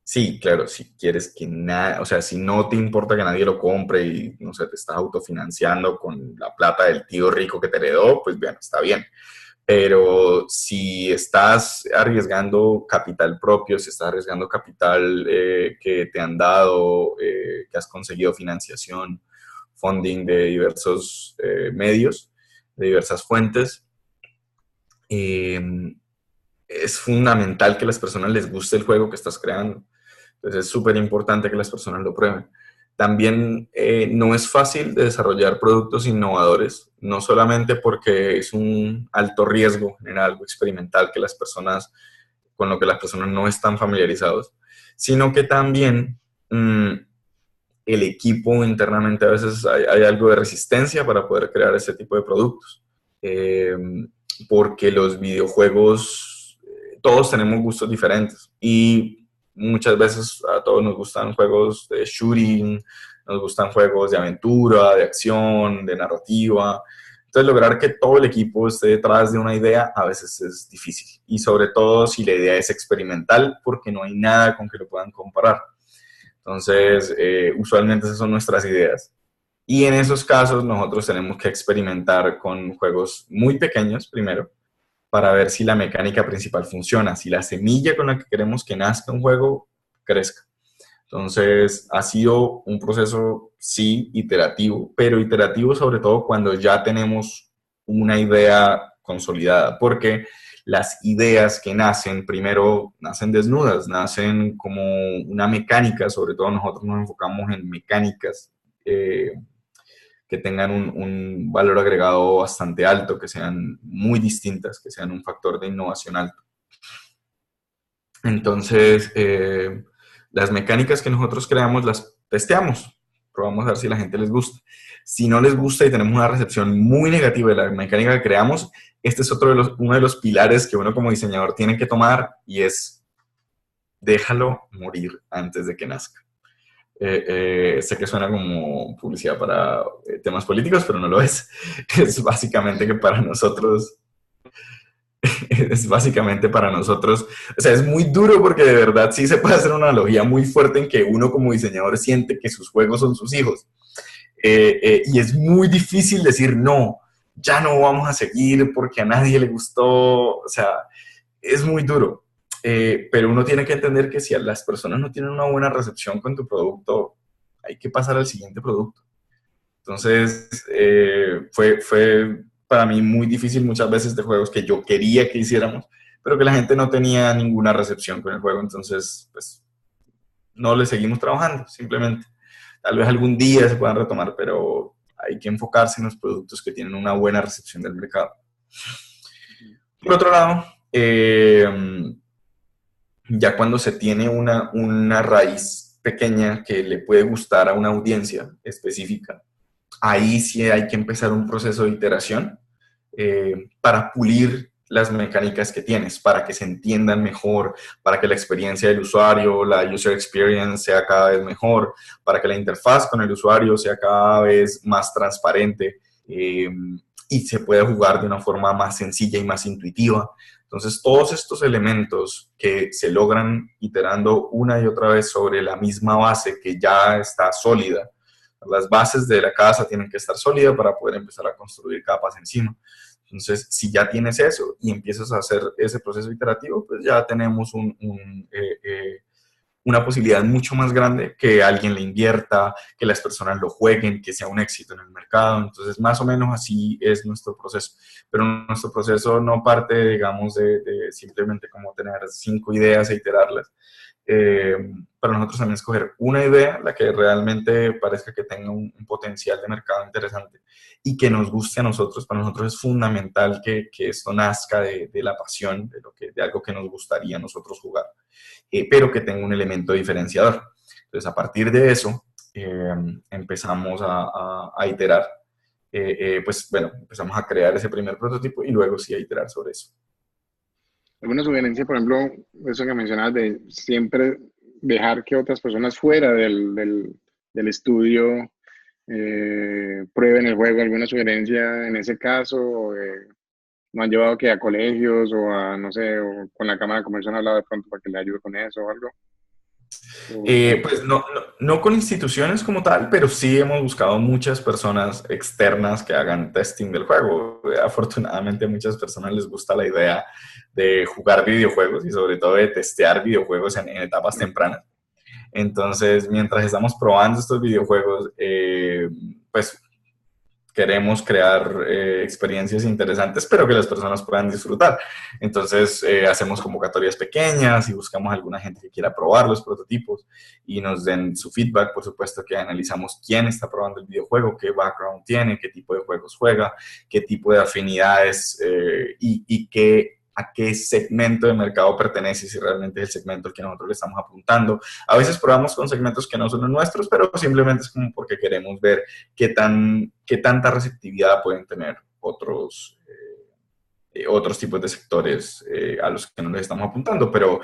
Sí, claro, si quieres que nada, o sea, si no te importa que nadie lo compre y, no sé, te estás autofinanciando con la plata del tío rico que te heredó, pues bien, está bien. Pero si estás arriesgando capital propio, si estás arriesgando capital que te han dado, que has conseguido financiación, funding de diversos medios, de diversas fuentes, eh, es fundamental que a las personas les guste el juego que estás creando. Entonces es súper importante que las personas lo prueben. También no es fácil de desarrollar productos innovadores, no solamente porque es un alto riesgo en algo experimental que las personas, con lo que las personas no están familiarizados, sino que también el equipo internamente a veces hay algo de resistencia para poder crear ese tipo de productos. Eh, Porque los videojuegos, todos tenemos gustos diferentes y muchas veces a todos nos gustan juegos de shooting, nos gustan juegos de aventura, de acción, de narrativa. Entonces, lograr que todo el equipo esté detrás de una idea a veces es difícil. Y sobre todo si la idea es experimental, porque no hay nada con que lo puedan comparar. Entonces, usualmente esas son nuestras ideas. Y en esos casos nosotros tenemos que experimentar con juegos muy pequeños primero para ver si la mecánica principal funciona, si la semilla con la que queremos que nazca un juego crezca. Entonces, ha sido un proceso, sí, iterativo, pero iterativo sobre todo cuando ya tenemos una idea consolidada, porque las ideas que nacen, primero nacen desnudas, nacen como una mecánica, sobre todo nosotros nos enfocamos en mecánicas que tengan un valor agregado bastante alto, que sean muy distintas, que sean un factor de innovación alto. Entonces, las mecánicas que nosotros creamos las testeamos, probamos a ver si a la gente les gusta. Si no les gusta y tenemos una recepción muy negativa de la mecánica que creamos, este es uno de los pilares que uno como diseñador tiene que tomar, y es déjalo morir antes de que nazca. Sé que suena como publicidad para temas políticos, pero no lo es. Es básicamente que para nosotros es básicamente para nosotros, o sea, es muy duro porque de verdad sí se puede hacer una analogía muy fuerte en que uno como diseñador siente que sus juegos son sus hijos. Y es muy difícil decir, no, ya no vamos a seguir porque a nadie le gustó, o sea, es muy duro. Pero uno tiene que entender que si a las personas no tienen una buena recepción con tu producto, hay que pasar al siguiente producto. Entonces, fue para mí muy difícil muchas veces de juegos que yo quería que hiciéramos, pero que la gente no tenía ninguna recepción con el juego, entonces, pues, no le seguimos trabajando, simplemente. tal vez algún día se puedan retomar, pero hay que enfocarse en los productos que tienen una buena recepción del mercado. Por otro lado, ya cuando se tiene una raíz pequeña que le puede gustar a una audiencia específica, ahí sí hay que empezar un proceso de iteración para pulir las mecánicas que tienes, para que se entiendan mejor, para que la experiencia del usuario, la user experience sea cada vez mejor, para que la interfaz con el usuario sea cada vez más transparente y se pueda jugar de una forma más sencilla y más intuitiva. Entonces, todos estos elementos que se logran iterando una y otra vez sobre la misma base que ya está sólida, las bases de la casa tienen que estar sólidas para poder empezar a construir capas encima. Entonces, si ya tienes eso y empiezas a hacer ese proceso iterativo, pues ya tenemos una posibilidad mucho más grande que alguien le invierta, que las personas lo jueguen, que sea un éxito en el mercado. Entonces, más o menos así es nuestro proceso. Pero nuestro proceso no parte, digamos, de simplemente como tener 5 ideas e iterarlas. Para nosotros también escoger una idea, la que realmente parezca que tenga un potencial de mercado interesante y que nos guste a nosotros. Para nosotros es fundamental que esto nazca de la pasión, de algo que nos gustaría a nosotros jugar, pero que tenga un elemento diferenciador. Entonces, a partir de eso, empezamos a iterar. Pues bueno, empezamos a crear ese primer prototipo y luego sí a iterar sobre eso. ¿Alguna sugerencia, por ejemplo, eso que mencionabas de siempre dejar que otras personas fuera del estudio prueben el juego? ¿Alguna sugerencia en ese caso? ¿No han llevado que a colegios o a, no sé, o con la Cámara de Comercio han hablado de pronto para que le ayude con eso o algo? Pues no con instituciones como tal, pero sí hemos buscado muchas personas externas que hagan testing del juego. Afortunadamente a muchas personas les gusta la idea de jugar videojuegos y sobre todo de testear videojuegos en etapas tempranas. Entonces, mientras estamos probando estos videojuegos, pues queremos crear experiencias interesantes, pero que las personas puedan disfrutar. Entonces, hacemos convocatorias pequeñas y buscamos a alguna gente que quiera probar los prototipos y nos den su feedback. Por supuesto que analizamos quién está probando el videojuego, qué background tiene, qué tipo de juegos juega, qué tipo de afinidades y a qué segmento de mercado pertenece, si realmente es el segmento al que nosotros le estamos apuntando. A veces probamos con segmentos que no son los nuestros, pero simplemente es como porque queremos ver qué tanta receptividad pueden tener otros tipos de sectores a los que no les estamos apuntando, pero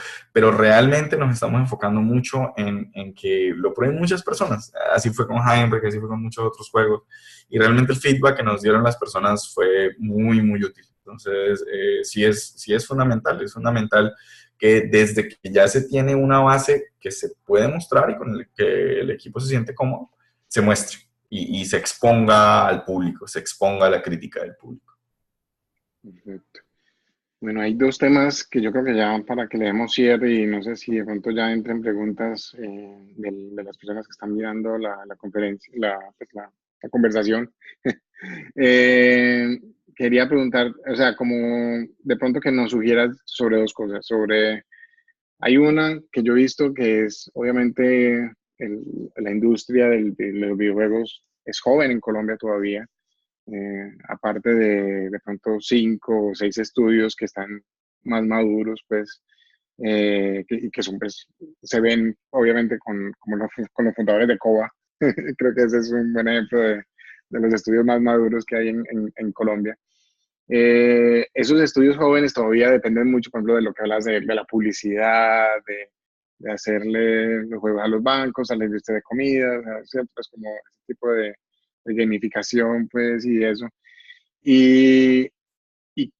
realmente nos estamos enfocando mucho en que lo prueben muchas personas. Así fue con Heimbreak, así fue con muchos otros juegos, y realmente el feedback que nos dieron las personas fue muy, muy útil. Entonces, sí es fundamental que desde que ya se tiene una base que se puede mostrar y con el que el equipo se siente cómodo, se muestre y se exponga al público, se exponga a la crítica del público. Perfecto. Bueno, hay dos temas que yo creo que ya para que le demos cierre y no sé si de pronto ya entren preguntas de las personas que están mirando la conferencia, la conversación. Quería preguntar, o sea, como de pronto que nos sugieras sobre dos cosas. Hay una que yo he visto que es, obviamente, la industria de los videojuegos es joven en Colombia todavía. Aparte de pronto 5 o 6 estudios que están más maduros, pues, y que son, pues, se ven obviamente con los fundadores de Coba. Creo que ese es un buen ejemplo de los estudios más maduros que hay en Colombia. Esos estudios jóvenes todavía dependen mucho, por ejemplo, de lo que hablas de la publicidad, de hacerle los juegos a los bancos, a la industria de comida, ¿cierto? Pues como ese tipo de gamificación, pues, y eso. Y, y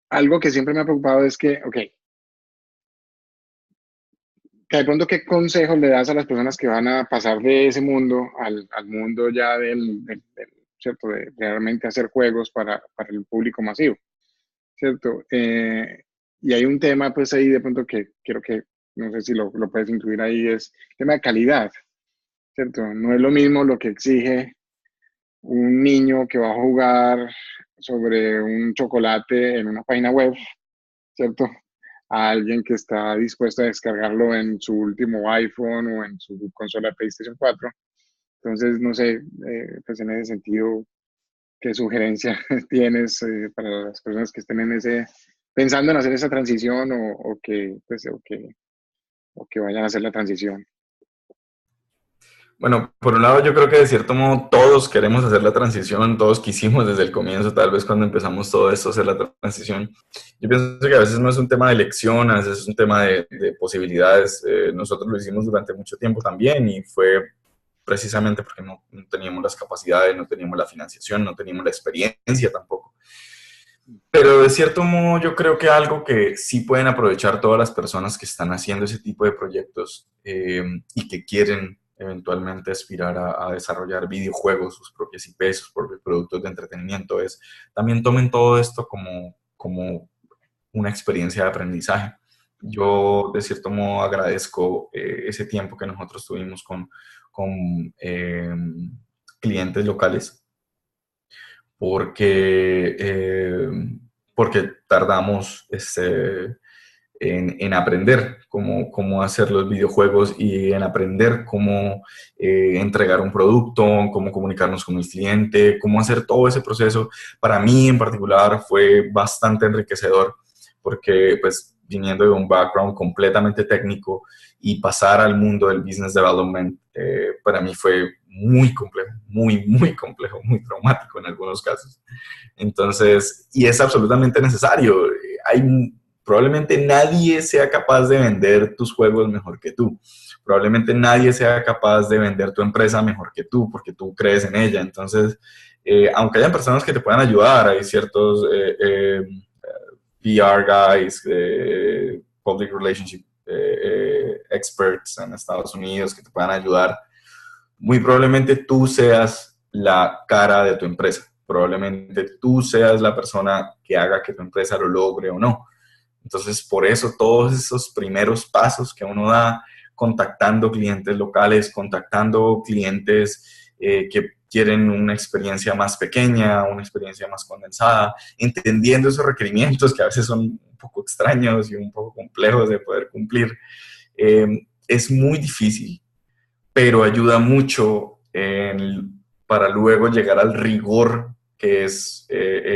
algo que siempre me ha preocupado es que, ok, que de pronto qué consejos le das a las personas que van a pasar de ese mundo al mundo ya ¿cierto? De realmente hacer juegos para el público masivo, ¿cierto? Y hay un tema, pues, ahí de pronto que quiero que, no sé si lo puedes incluir ahí, es el tema de calidad, ¿cierto? No es lo mismo lo que exige un niño que va a jugar sobre un chocolate en una página web, ¿cierto? A alguien que está dispuesto a descargarlo en su último iPhone o en su consola de PlayStation 4. Entonces, no sé, pues en ese sentido, ¿qué sugerencia tienes para las personas que estén pensando en hacer esa transición o que vayan a hacer la transición? Bueno, por un lado yo creo que de cierto modo todos queremos hacer la transición, todos quisimos desde el comienzo, tal vez cuando empezamos todo esto, hacer la transición. Yo pienso que a veces no es un tema de elección, a veces es un tema de posibilidades. Nosotros lo hicimos durante mucho tiempo también y fue precisamente porque no teníamos las capacidades, no teníamos la financiación, no teníamos la experiencia tampoco. Pero de cierto modo yo creo que algo que sí pueden aprovechar todas las personas que están haciendo ese tipo de proyectos y que quieren eventualmente aspirar a desarrollar videojuegos, sus propias IPs, sus propios productos de entretenimiento, es también tomen todo esto como una experiencia de aprendizaje. Yo de cierto modo agradezco ese tiempo que nosotros tuvimos con clientes locales porque tardamos en aprender cómo hacer los videojuegos y en aprender cómo entregar un producto, cómo comunicarnos con el cliente, cómo hacer todo ese proceso. Para mí en particular fue bastante enriquecedor porque pues viniendo de un background completamente técnico y pasar al mundo del business development, para mí fue muy complejo, muy complejo, muy traumático en algunos casos. Entonces, y es absolutamente necesario. Probablemente nadie sea capaz de vender tus juegos mejor que tú. Probablemente nadie sea capaz de vender tu empresa mejor que tú, porque tú crees en ella. Entonces, aunque hayan personas que te puedan ayudar, hay ciertos PR guys, public relationship experts en Estados Unidos que te puedan ayudar. Muy probablemente tú seas la cara de tu empresa. Probablemente tú seas la persona que haga que tu empresa lo logre o no. Entonces, por eso todos esos primeros pasos que uno da contactando clientes locales, contactando clientes que quieren una experiencia más pequeña, una experiencia más condensada, entendiendo esos requerimientos que a veces son un poco extraños y un poco complejos de poder cumplir, es muy difícil, pero ayuda mucho para luego llegar al rigor que es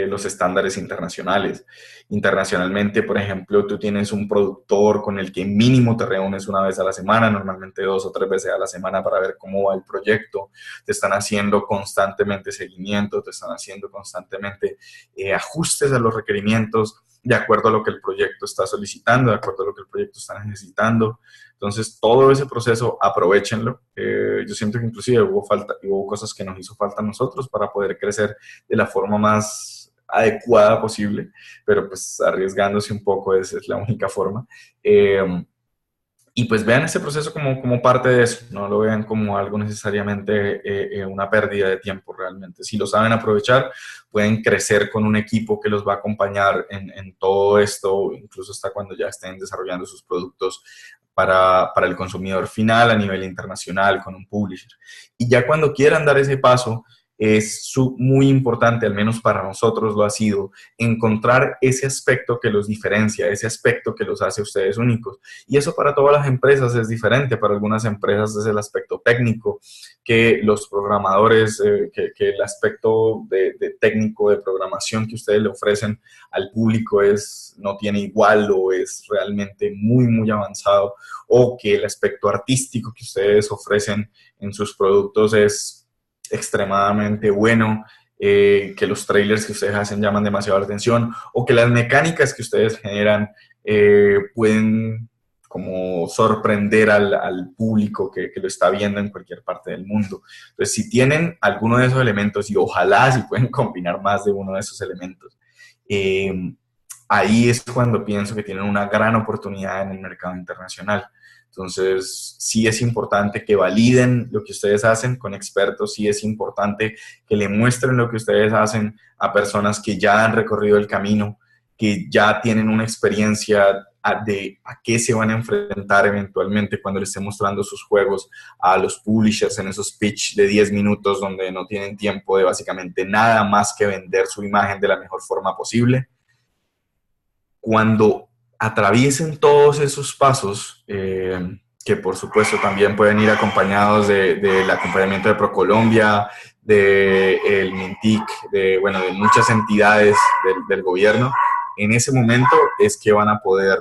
los estándares internacionales. Internacionalmente, por ejemplo, tú tienes un productor con el que mínimo te reúnes una vez a la semana, normalmente 2 o 3 veces a la semana para ver cómo va el proyecto. Te están haciendo constantemente seguimiento, te están haciendo constantemente ajustes a los requerimientos de acuerdo a lo que el proyecto está solicitando, de acuerdo a lo que el proyecto está necesitando. Entonces, todo ese proceso, aprovéchenlo. Yo siento que inclusive hubo cosas que nos hizo falta a nosotros para poder crecer de la forma más adecuada posible, pero pues arriesgándose un poco es la única forma. Y pues vean ese proceso como parte de eso, no lo vean como algo necesariamente una pérdida de tiempo realmente. Si lo saben aprovechar, pueden crecer con un equipo que los va a acompañar en todo esto, incluso hasta cuando ya estén desarrollando sus productos para el consumidor final a nivel internacional con un publisher. Y ya cuando quieran dar ese paso, es muy importante, al menos para nosotros lo ha sido, encontrar ese aspecto que los diferencia, ese aspecto que los hace a ustedes únicos. Y eso para todas las empresas es diferente. Para algunas empresas es el aspecto técnico, que los programadores, que el aspecto de técnico de programación que ustedes le ofrecen al público no tiene igual o es realmente muy avanzado, o que el aspecto artístico que ustedes ofrecen en sus productos es extremadamente bueno, que los trailers que ustedes hacen llaman demasiado la atención, o que las mecánicas que ustedes generan pueden como sorprender al público que lo está viendo en cualquier parte del mundo. Entonces, si tienen alguno de esos elementos, y ojalá si pueden combinar más de uno de esos elementos, ahí es cuando pienso que tienen una gran oportunidad en el mercado internacional. Entonces, sí es importante que validen lo que ustedes hacen con expertos, sí es importante que le muestren lo que ustedes hacen a personas que ya han recorrido el camino, que ya tienen una experiencia de a qué se van a enfrentar eventualmente cuando les estén mostrando sus juegos a los publishers en esos pitch de 10 minutos donde no tienen tiempo de básicamente nada más que vender su imagen de la mejor forma posible. Cuando atraviesen todos esos pasos, que por supuesto también pueden ir acompañados del acompañamiento de ProColombia, del MINTIC, bueno, de muchas entidades del gobierno, en ese momento es que van a poder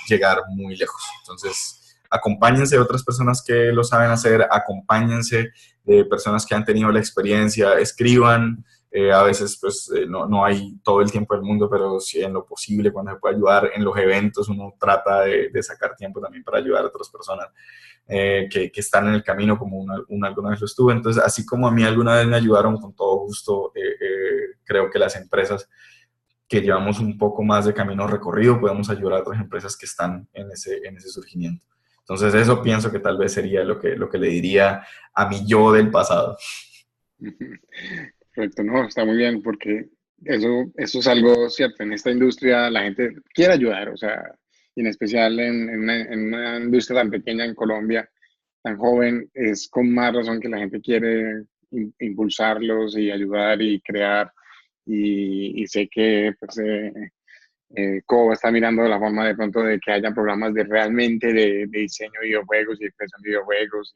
llegar muy lejos. Entonces, acompáñense de otras personas que lo saben hacer, acompáñense de personas que han tenido la experiencia, escriban. A veces pues no hay todo el tiempo del mundo, pero sí en lo posible, cuando se puede ayudar en los eventos, uno trata de sacar tiempo también para ayudar a otras personas que están en el camino, como uno alguna vez lo estuvo. Entonces, así como a mí alguna vez me ayudaron, con todo gusto, creo que las empresas que llevamos un poco más de camino recorrido podemos ayudar a otras empresas que están en ese surgimiento. Entonces, eso pienso que tal vez sería lo que le diría a mi yo del pasado. Correcto, no, está muy bien porque eso es algo cierto. En esta industria la gente quiere ayudar, o sea, y en especial en una industria tan pequeña en Colombia, tan joven, es con más razón que la gente quiere impulsarlos y ayudar y crear. Y sé que pues, Cobo está mirando la forma de pronto de que haya programas de realmente de diseño de videojuegos y de creación de videojuegos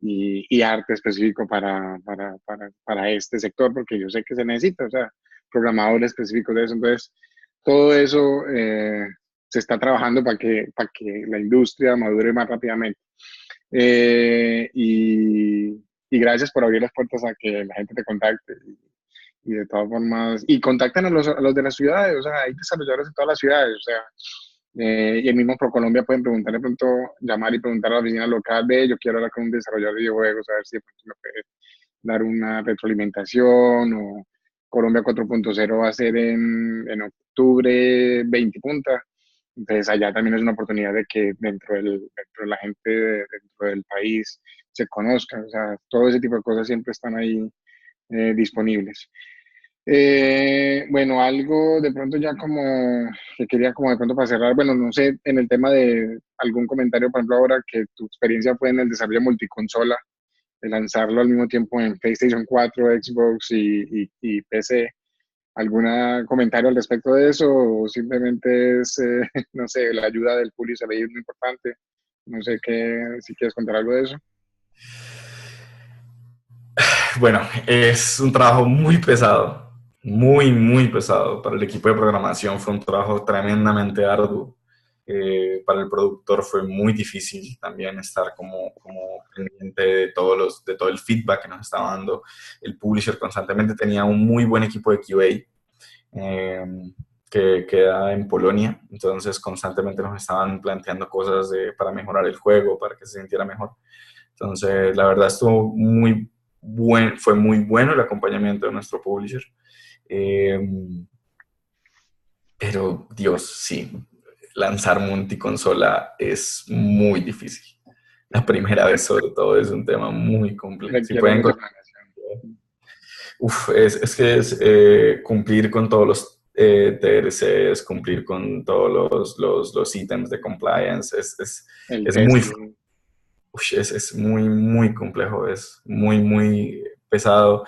y arte específico para este sector, porque yo sé que se necesita, o sea, programadores específicos de eso. Entonces, todo eso se está trabajando para que la industria madure más rápidamente. Y gracias por abrir las puertas a que la gente te contacte. Y de todas formas, y contactan a los de las ciudades, o sea, hay desarrolladores en todas las ciudades, o sea, y el mismo ProColombia pueden preguntar de pronto, llamar y preguntar a la oficina local de yo quiero hablar con un desarrollador de videojuegos, a ver si de pronto me puede dar una retroalimentación, o Colombia 4.0 va a ser en octubre 20 punta, entonces allá también es una oportunidad de que dentro de la gente, dentro del país, se conozcan, o sea, todo ese tipo de cosas siempre están ahí disponibles. Bueno, algo de pronto ya como que quería como de pronto para cerrar, bueno, no sé, en el tema de algún comentario, por ejemplo, ahora que tu experiencia fue en el desarrollo multiconsola, de lanzarlo al mismo tiempo en PlayStation 4, Xbox y PC. ¿Algún comentario al respecto de eso? ¿O simplemente es, no sé, la ayuda del publisher ahí es muy importante? No sé qué, si quieres contar algo de eso. Bueno, es un trabajo muy pesado, muy, muy pesado. Para el equipo de programación fue un trabajo tremendamente arduo. Para el productor fue muy difícil también estar como pendiente de todo el feedback que nos estaba dando. El publisher constantemente tenía un muy buen equipo de QA que queda en Polonia, entonces constantemente nos estaban planteando cosas para mejorar el juego, para que se sintiera mejor. Entonces, la verdad estuvo fue muy bueno el acompañamiento de nuestro publisher. Eh, pero, Dios, sí, lanzar multiconsola es muy difícil. La primera vez, sobre todo, es un tema muy complejo. Si Requiere pueden, mucha planeación. es que es cumplir con todos los TRCs, cumplir con todos los ítems de compliance, El es muy testing. es muy, muy complejo, es muy, muy pesado.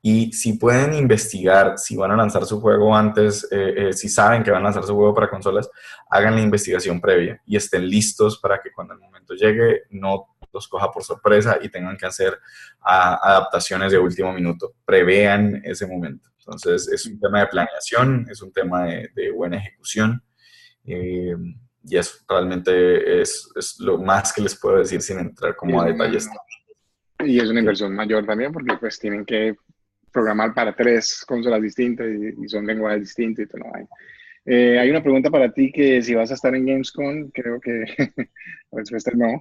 Y si pueden investigar, si van a lanzar su juego antes, si saben que van a lanzar su juego para consolas, hagan la investigación previa y estén listos para que cuando el momento llegue no los coja por sorpresa y tengan que hacer adaptaciones de último minuto. Prevean ese momento. Entonces, es un tema de planeación, es un tema de buena ejecución. Eh, y eso realmente es lo más que les puedo decir sin entrar Y como es a detalles. una inversión mayor también porque pues tienen que programar para 3 consolas distintas y son lenguajes distintos y todo lo hay. Hay una pregunta para ti que si vas a estar en Gamescom, creo que la respuesta es no.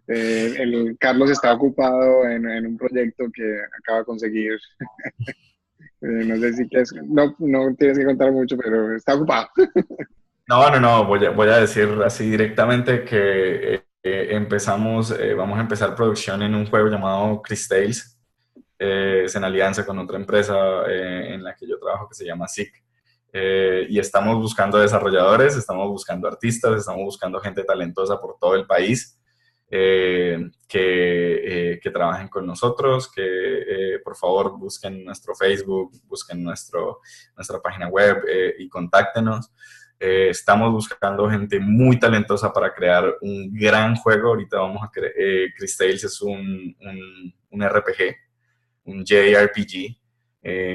El Carlos está ocupado en un proyecto que acaba de conseguir. No sé si quieres, no tienes que contar mucho, pero está ocupado. No, voy a decir así directamente que vamos a empezar producción en un juego llamado Chris Tales. Es en alianza con otra empresa en la que yo trabajo que se llama SIC. Y estamos buscando desarrolladores, estamos buscando artistas, estamos buscando gente talentosa por todo el país. que trabajen con nosotros, que por favor busquen nuestro Facebook, busquen nuestra página web y contáctenos. Estamos buscando gente muy talentosa para crear un gran juego. Ahorita vamos a crear, Chris Tales es un RPG, un JRPG,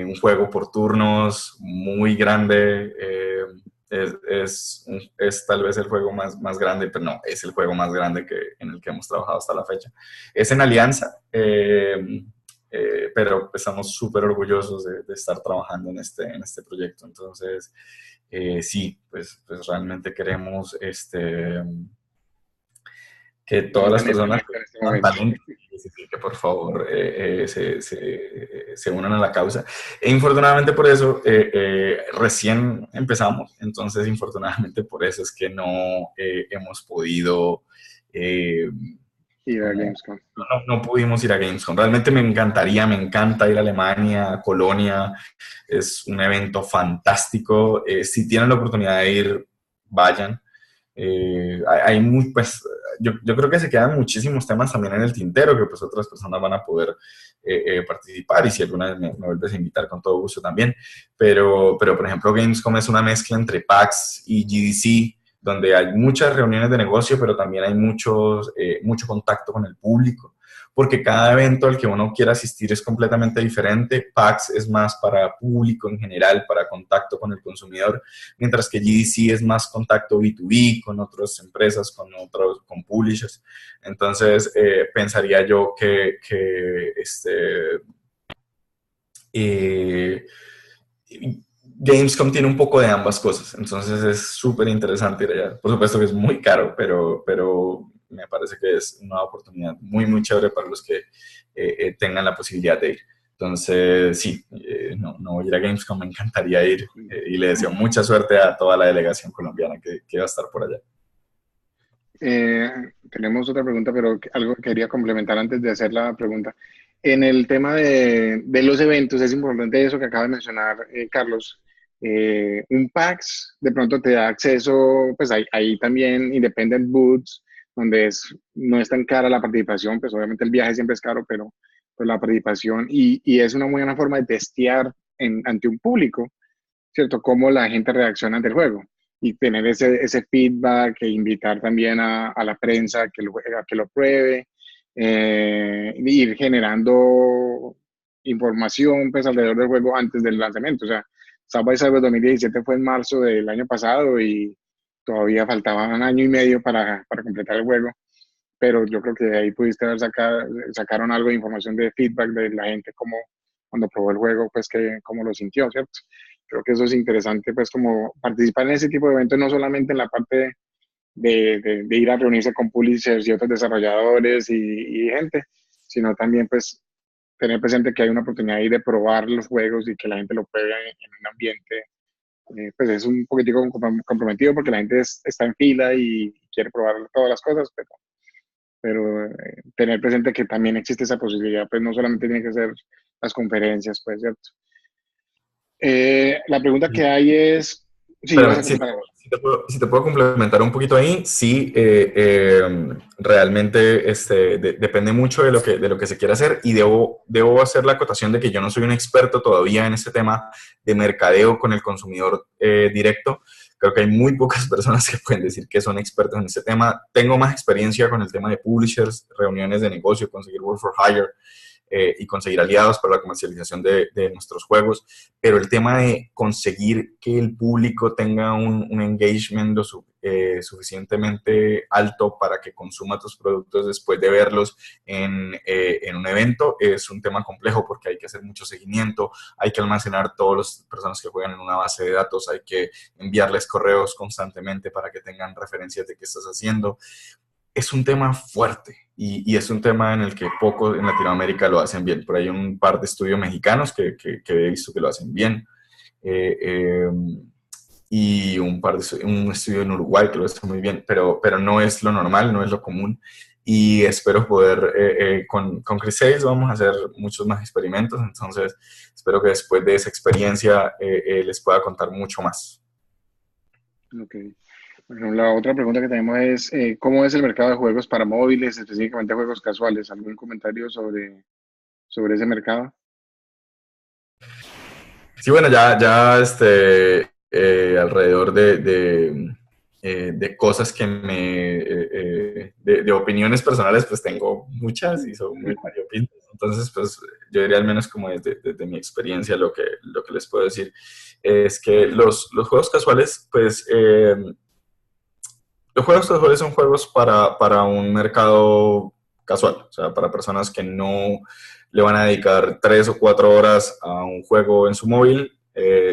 un juego por turnos muy grande. Es tal vez el juego más grande, pero no, es el juego más grande en el que hemos trabajado hasta la fecha. Es en alianza, pero estamos súper orgullosos de estar trabajando en este proyecto. Entonces, sí, pues realmente queremos que todas las personas que tengan talento, que por favor se unan a la causa. E infortunadamente por eso, recién empezamos, entonces infortunadamente por eso es que no hemos podido ir a Gamescom. No pudimos ir a Gamescom. Realmente me encanta ir a Alemania, a Colonia. Es un evento fantástico. Si tienen la oportunidad de ir, vayan. Pues, yo creo que se quedan muchísimos temas también en el tintero que pues otras personas van a poder participar, y si alguna vez me vuelves a invitar, con todo gusto también. Pero por ejemplo, Gamescom es una mezcla entre PAX y GDC, donde hay muchas reuniones de negocio, pero también hay mucho contacto con el público, porque cada evento al que uno quiera asistir es completamente diferente. PAX es más para público en general, para contacto con el consumidor, mientras que GDC es más contacto B2B, con otras empresas, con publishers. Entonces, pensaría yo que Gamescom tiene un poco de ambas cosas, entonces es súper interesante ir allá. Por supuesto que es muy caro, pero me parece que es una oportunidad muy chévere para los que tengan la posibilidad de ir. Entonces, sí, no voy a ir a Gamescom, me encantaría ir, y le deseo mucha suerte a toda la delegación colombiana que va a estar por allá. Tenemos otra pregunta, pero algo que quería complementar antes de hacer la pregunta. En el tema de los eventos, es importante eso que acaba de mencionar Carlos. Un PAX de pronto te da acceso, pues hay también independent booths, donde no es tan cara la participación, pues obviamente el viaje siempre es caro, pero pues la participación, y es una muy buena forma de testear ante un público, ¿cierto? Cómo la gente reacciona ante el juego, y tener ese feedback, e invitar también a la prensa a que lo pruebe, ir generando información pues alrededor del juego antes del lanzamiento. O sea, South by Southwest 2017 fue en marzo del año pasado y todavía faltaba un año y medio para completar el juego, pero yo creo que de ahí pudiste sacaron algo de información de feedback de la gente, como cuando probó el juego, pues cómo lo sintió, ¿cierto? Creo que eso es interesante, pues como participar en ese tipo de eventos, no solamente en la parte de ir a reunirse con publishers y otros desarrolladores y gente, sino también pues tener presente que hay una oportunidad ahí de probar los juegos y que la gente lo pruebe en un ambiente, pues es un poquitico comprometido, porque la gente está en fila y quiere probar todas las cosas, pero tener presente que también existe esa posibilidad, pues no solamente tiene que ser las conferencias, pues, ¿cierto? La pregunta que hay es... Sí, Pero, si te puedo complementar un poquito ahí, sí, realmente depende mucho de lo que se quiera hacer, y debo hacer la acotación de que yo no soy un experto todavía en este tema de mercadeo con el consumidor directo. Creo que hay muy pocas personas que pueden decir que son expertos en ese tema. Tengo más experiencia con el tema de publishers, reuniones de negocio, conseguir work for hire, y conseguir aliados para la comercialización de nuestros juegos, pero el tema de conseguir que el público tenga un engagement suficientemente alto para que consuma tus productos después de verlos en un evento es un tema complejo, porque hay que hacer mucho seguimiento, hay que almacenar todas las personas que juegan en una base de datos, hay que enviarles correos constantemente para que tengan referencias de qué estás haciendo. Es un tema fuerte, y es un tema en el que pocos en Latinoamérica lo hacen bien. Por ahí un par de estudios mexicanos que he visto que lo hacen bien, y un estudio en Uruguay que lo hace muy bien, pero no es lo normal, no es lo común. Y espero poder, con Chris Sales vamos a hacer muchos más experimentos, entonces espero que después de esa experiencia les pueda contar mucho más. Ok. Bueno, la otra pregunta que tenemos es, ¿cómo es el mercado de juegos para móviles, específicamente juegos casuales? ¿Algún comentario sobre ese mercado? Sí, bueno, ya alrededor de cosas que de opiniones personales, pues tengo muchas y son muy variopintas. Entonces, pues yo diría al menos como desde mi experiencia lo que les puedo decir es que los juegos casuales, pues los juegos casuales son juegos para un mercado casual, o sea, para personas que no le van a dedicar 3 o 4 horas a un juego en su móvil,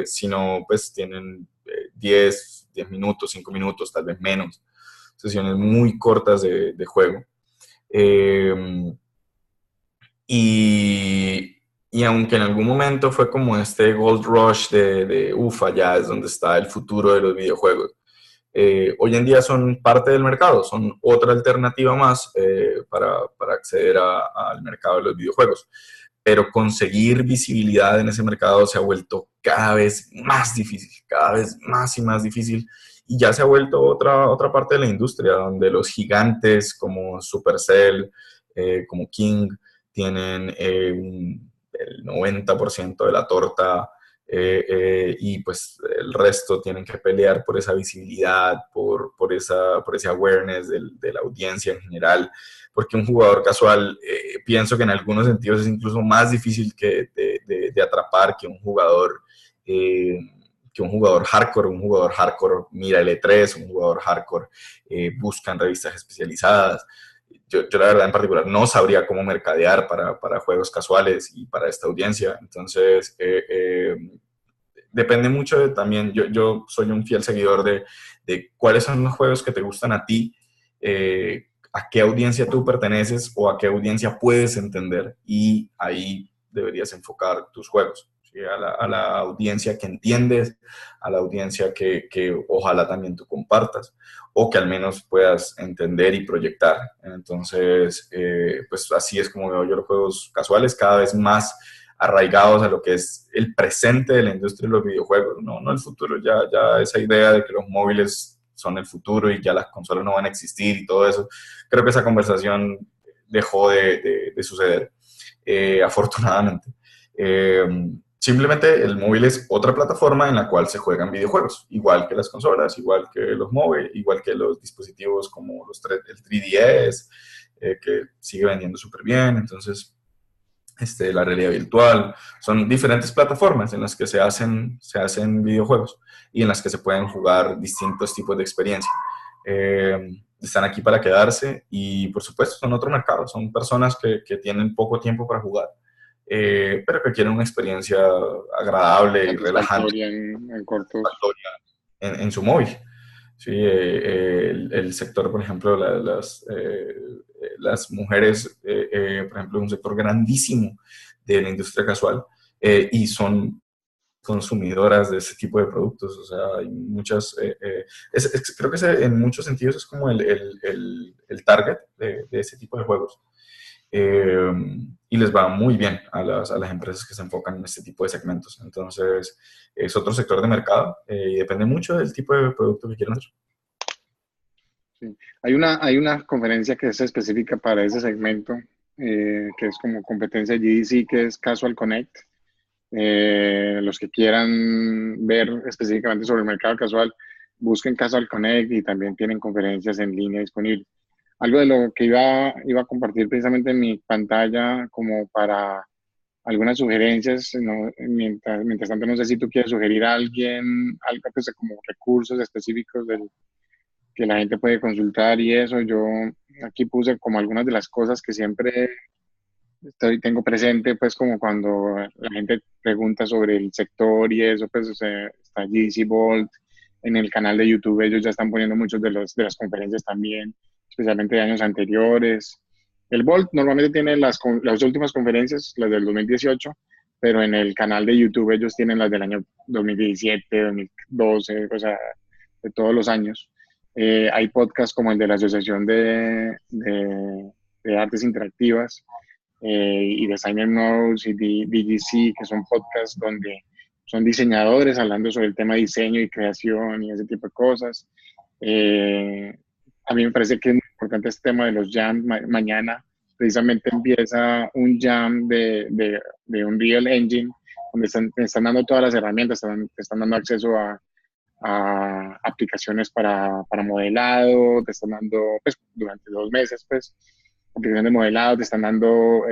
sino pues tienen 10 minutos, 5 minutos, tal vez menos, sesiones muy cortas de juego. Eh, y aunque en algún momento fue como este gold rush de ufa, ya es donde está el futuro de los videojuegos, hoy en día son parte del mercado, son otra alternativa más para acceder al mercado de los videojuegos. Pero conseguir visibilidad en ese mercado se ha vuelto cada vez más difícil, cada vez más y más difícil. Y ya se ha vuelto otra parte de la industria, donde los gigantes como Supercell, como King, tienen el 90% de la torta, y pues el resto tienen que pelear por esa visibilidad, por ese awareness de la audiencia en general, porque un jugador casual, pienso que en algunos sentidos es incluso más difícil de atrapar eh, que un jugador hardcore. Un jugador hardcore mira el E3, un jugador hardcore busca en revistas especializadas. Yo la verdad en particular no sabría cómo mercadear para juegos casuales y para esta audiencia. Entonces, depende mucho también, yo soy un fiel seguidor de cuáles son los juegos que te gustan a ti, a qué audiencia tú perteneces o a qué audiencia puedes entender, y ahí deberías enfocar tus juegos. ¿Sí? A la audiencia que entiendes, a la audiencia que ojalá también tú compartas o que al menos puedas entender y proyectar. Entonces, pues así es como veo yo los juegos casuales, cada vez más arraigados a lo que es el presente de la industria de los videojuegos, no el futuro. Ya esa idea de que los móviles son el futuro y ya las consolas no van a existir y todo eso, creo que esa conversación dejó de suceder, afortunadamente. Eh, Simplemente el móvil es otra plataforma en la cual se juegan videojuegos, igual que las consolas, igual que los móviles, igual que los dispositivos como el 3DS, que sigue vendiendo súper bien. Entonces, la realidad virtual, son diferentes plataformas en las que se hacen videojuegos y en las que se pueden jugar distintos tipos de experiencia. Están aquí para quedarse y, por supuesto, son otro mercado, son personas que tienen poco tiempo para jugar, pero que quieren una experiencia agradable y relajante Satisfactoria en cortos. en su móvil. Sí, el sector, por ejemplo, las mujeres, por ejemplo, es un sector grandísimo de la industria casual, y son consumidoras de ese tipo de productos. O sea, hay muchas, creo que en muchos sentidos es como el target de ese tipo de juegos. Eh, y les va muy bien a las empresas que se enfocan en este tipo de segmentos. Entonces, es otro sector de mercado, y depende mucho del tipo de producto que quieran hacer. Sí. Hay una conferencia que es específica para ese segmento, que es como competencia GDC, que es Casual Connect. Los que quieran ver específicamente sobre el mercado casual, busquen Casual Connect y también tienen conferencias en línea disponibles. Algo de lo que iba a compartir precisamente en mi pantalla como para algunas sugerencias, ¿no? Mientras tanto, no sé si tú quieres sugerir a alguien, algo pues, como recursos específicos que la gente puede consultar y eso. Yo aquí puse como algunas de las cosas que siempre tengo presente, pues como cuando la gente pregunta sobre el sector y eso, pues o sea, está GDC Vault, en el canal de YouTube ellos ya están poniendo muchos de las conferencias también, especialmente de años anteriores. El Vault normalmente tiene las últimas conferencias, las del 2018, pero en el canal de YouTube ellos tienen las del año 2017, 2012, o sea, de todos los años. Hay podcasts como el de la Asociación de Artes Interactivas, y Designer Notes y DGC, que son podcasts donde son diseñadores hablando sobre el tema de diseño y creación y ese tipo de cosas. A mí me parece que es muy importante este tema de los jams. Mañana precisamente empieza un jam de Unreal Engine, donde te están dando todas las herramientas, te están dando acceso a aplicaciones para modelado, te están dando, pues, durante 2 meses, pues, aplicación de modelado, te están dando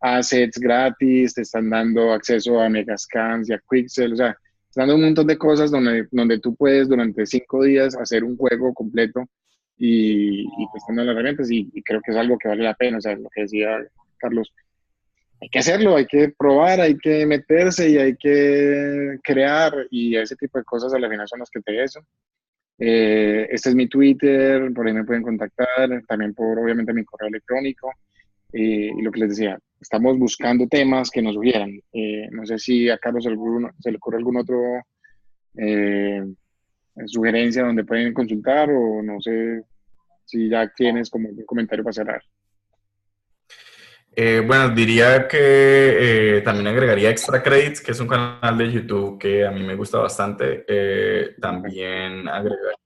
assets gratis, te están dando acceso a Megascans y a Quixel, o sea, te están dando un montón de cosas donde tú puedes durante 5 días hacer un juego completo y te están dando las herramientas y creo que es algo que vale la pena, o sea, lo que decía Carlos, hay que hacerlo, hay que probar, hay que meterse y hay que crear y ese tipo de cosas a la final son las que te eso. Este es mi Twitter, por ahí me pueden contactar, también por obviamente mi correo electrónico. Y lo que les decía, estamos buscando temas que nos sugieran. No sé si a Carlos se le ocurre algún otro eh, sugerencia donde pueden consultar o no sé si ya tienes como un comentario para cerrar. Bueno, diría que también agregaría Extra Credits, que es un canal de YouTube que a mí me gusta bastante. También agregaría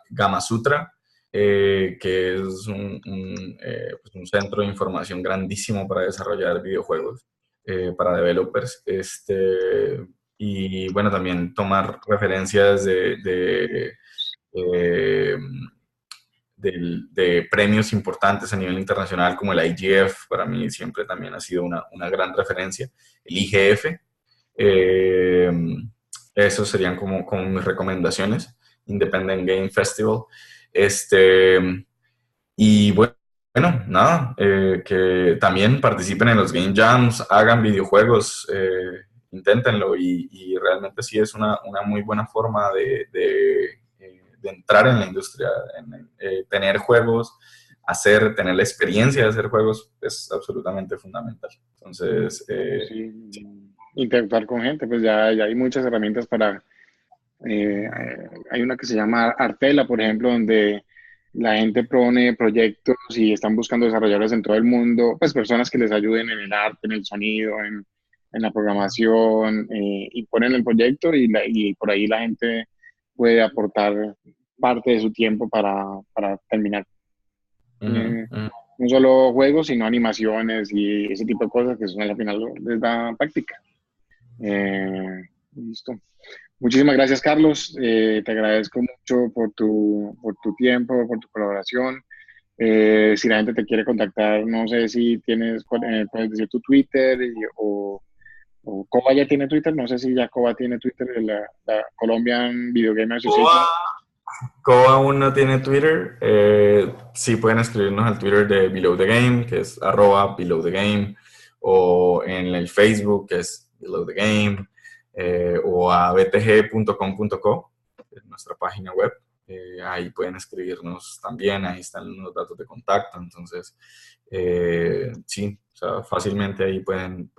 Gama Sutra, que es pues un centro de información grandísimo para desarrollar videojuegos para developers. Y bueno, también tomar referencias eh, de premios importantes a nivel internacional como el IGF, para mí siempre también ha sido una gran referencia, el IGF, eh, esos serían como mis recomendaciones, Independent Game Festival, y bueno, nada, que también participen en los Game Jams, hagan videojuegos, inténtenlo y realmente sí es una muy buena forma de entrar en la industria, tener juegos, tener la experiencia de hacer juegos es absolutamente fundamental. Entonces, Sí, interactuar con gente, pues ya hay muchas herramientas para... hay una que se llama Artela, por ejemplo, donde la gente propone proyectos y están buscando desarrolladores en todo el mundo, pues personas que les ayuden en el arte, en el sonido, en la programación, y ponen el proyecto y por ahí la gente puede aportar parte de su tiempo para terminar. uh-huh, Eh, uh-huh. no solo juegos, sino animaciones y ese tipo de cosas que son al final les da práctica. Listo. Muchísimas gracias, Carlos. Te agradezco mucho por tu tiempo, por tu colaboración. Si la gente te quiere contactar, no sé si puedes decir tu Twitter o Coba ya tiene Twitter. No sé si ya Coba tiene Twitter, la Colombian Video Game Association. Coba aún no tiene Twitter. Sí pueden escribirnos al Twitter de Below the Game, que es @Below the Game, o en el Facebook, que es Below the Game, o a btg.com.co, es nuestra página web. Ahí pueden escribirnos también, ahí están los datos de contacto. Entonces, sí, o sea, fácilmente ahí pueden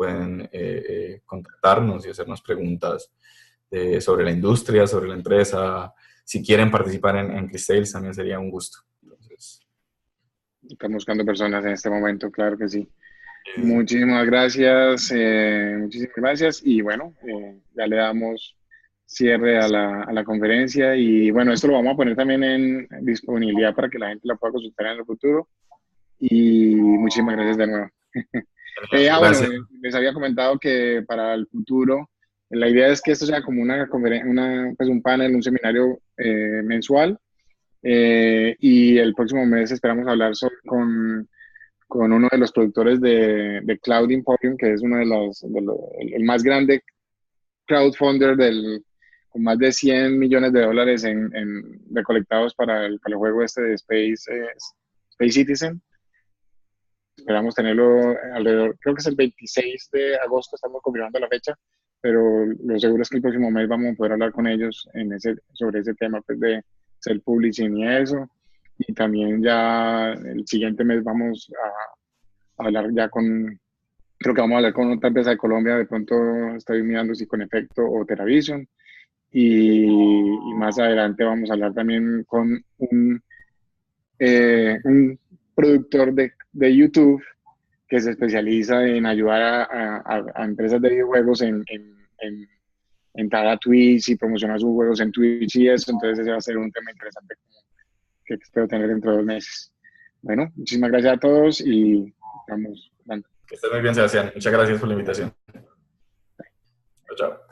contactarnos y hacernos preguntas sobre la industria, sobre la empresa. Si quieren participar en Chris también sería un gusto. Entonces, Estamos buscando personas en este momento, claro que sí. Muchísimas gracias, muchísimas gracias. Y bueno, ya le damos cierre a la conferencia. Y bueno, esto lo vamos a poner también en disponibilidad para que la gente la pueda consultar en el futuro. Y muchísimas gracias de nuevo. Bueno, gracias. les había comentado que para el futuro, la idea es que esto sea como una conferencia, pues un panel, un seminario mensual. Y el próximo mes esperamos hablar con uno de los productores de Cloud Emporium, que es uno el más grande crowdfunder con más de 100 millones de dólares recolectados para el juego este de Space Citizen. Esperamos tenerlo alrededor, creo que es el 26 de agosto, estamos confirmando la fecha, pero lo seguro es que el próximo mes vamos a poder hablar con ellos sobre ese tema pues, de self-publishing y eso. Y también ya el siguiente mes vamos a hablar creo que vamos a hablar con otra empresa de Colombia, de pronto estoy mirando si con Efecto o TeraVision. Y más adelante vamos a hablar también con un productor de YouTube que se especializa en ayudar a empresas de videojuegos en entrar a Twitch y promocionar sus juegos en Twitch y eso, entonces ese va a ser un tema interesante que espero tener dentro de 2 meses. Bueno, muchísimas gracias a todos y estamos dando. Que estés muy bien, Sebastián. Muchas gracias por la invitación. Chao, chao.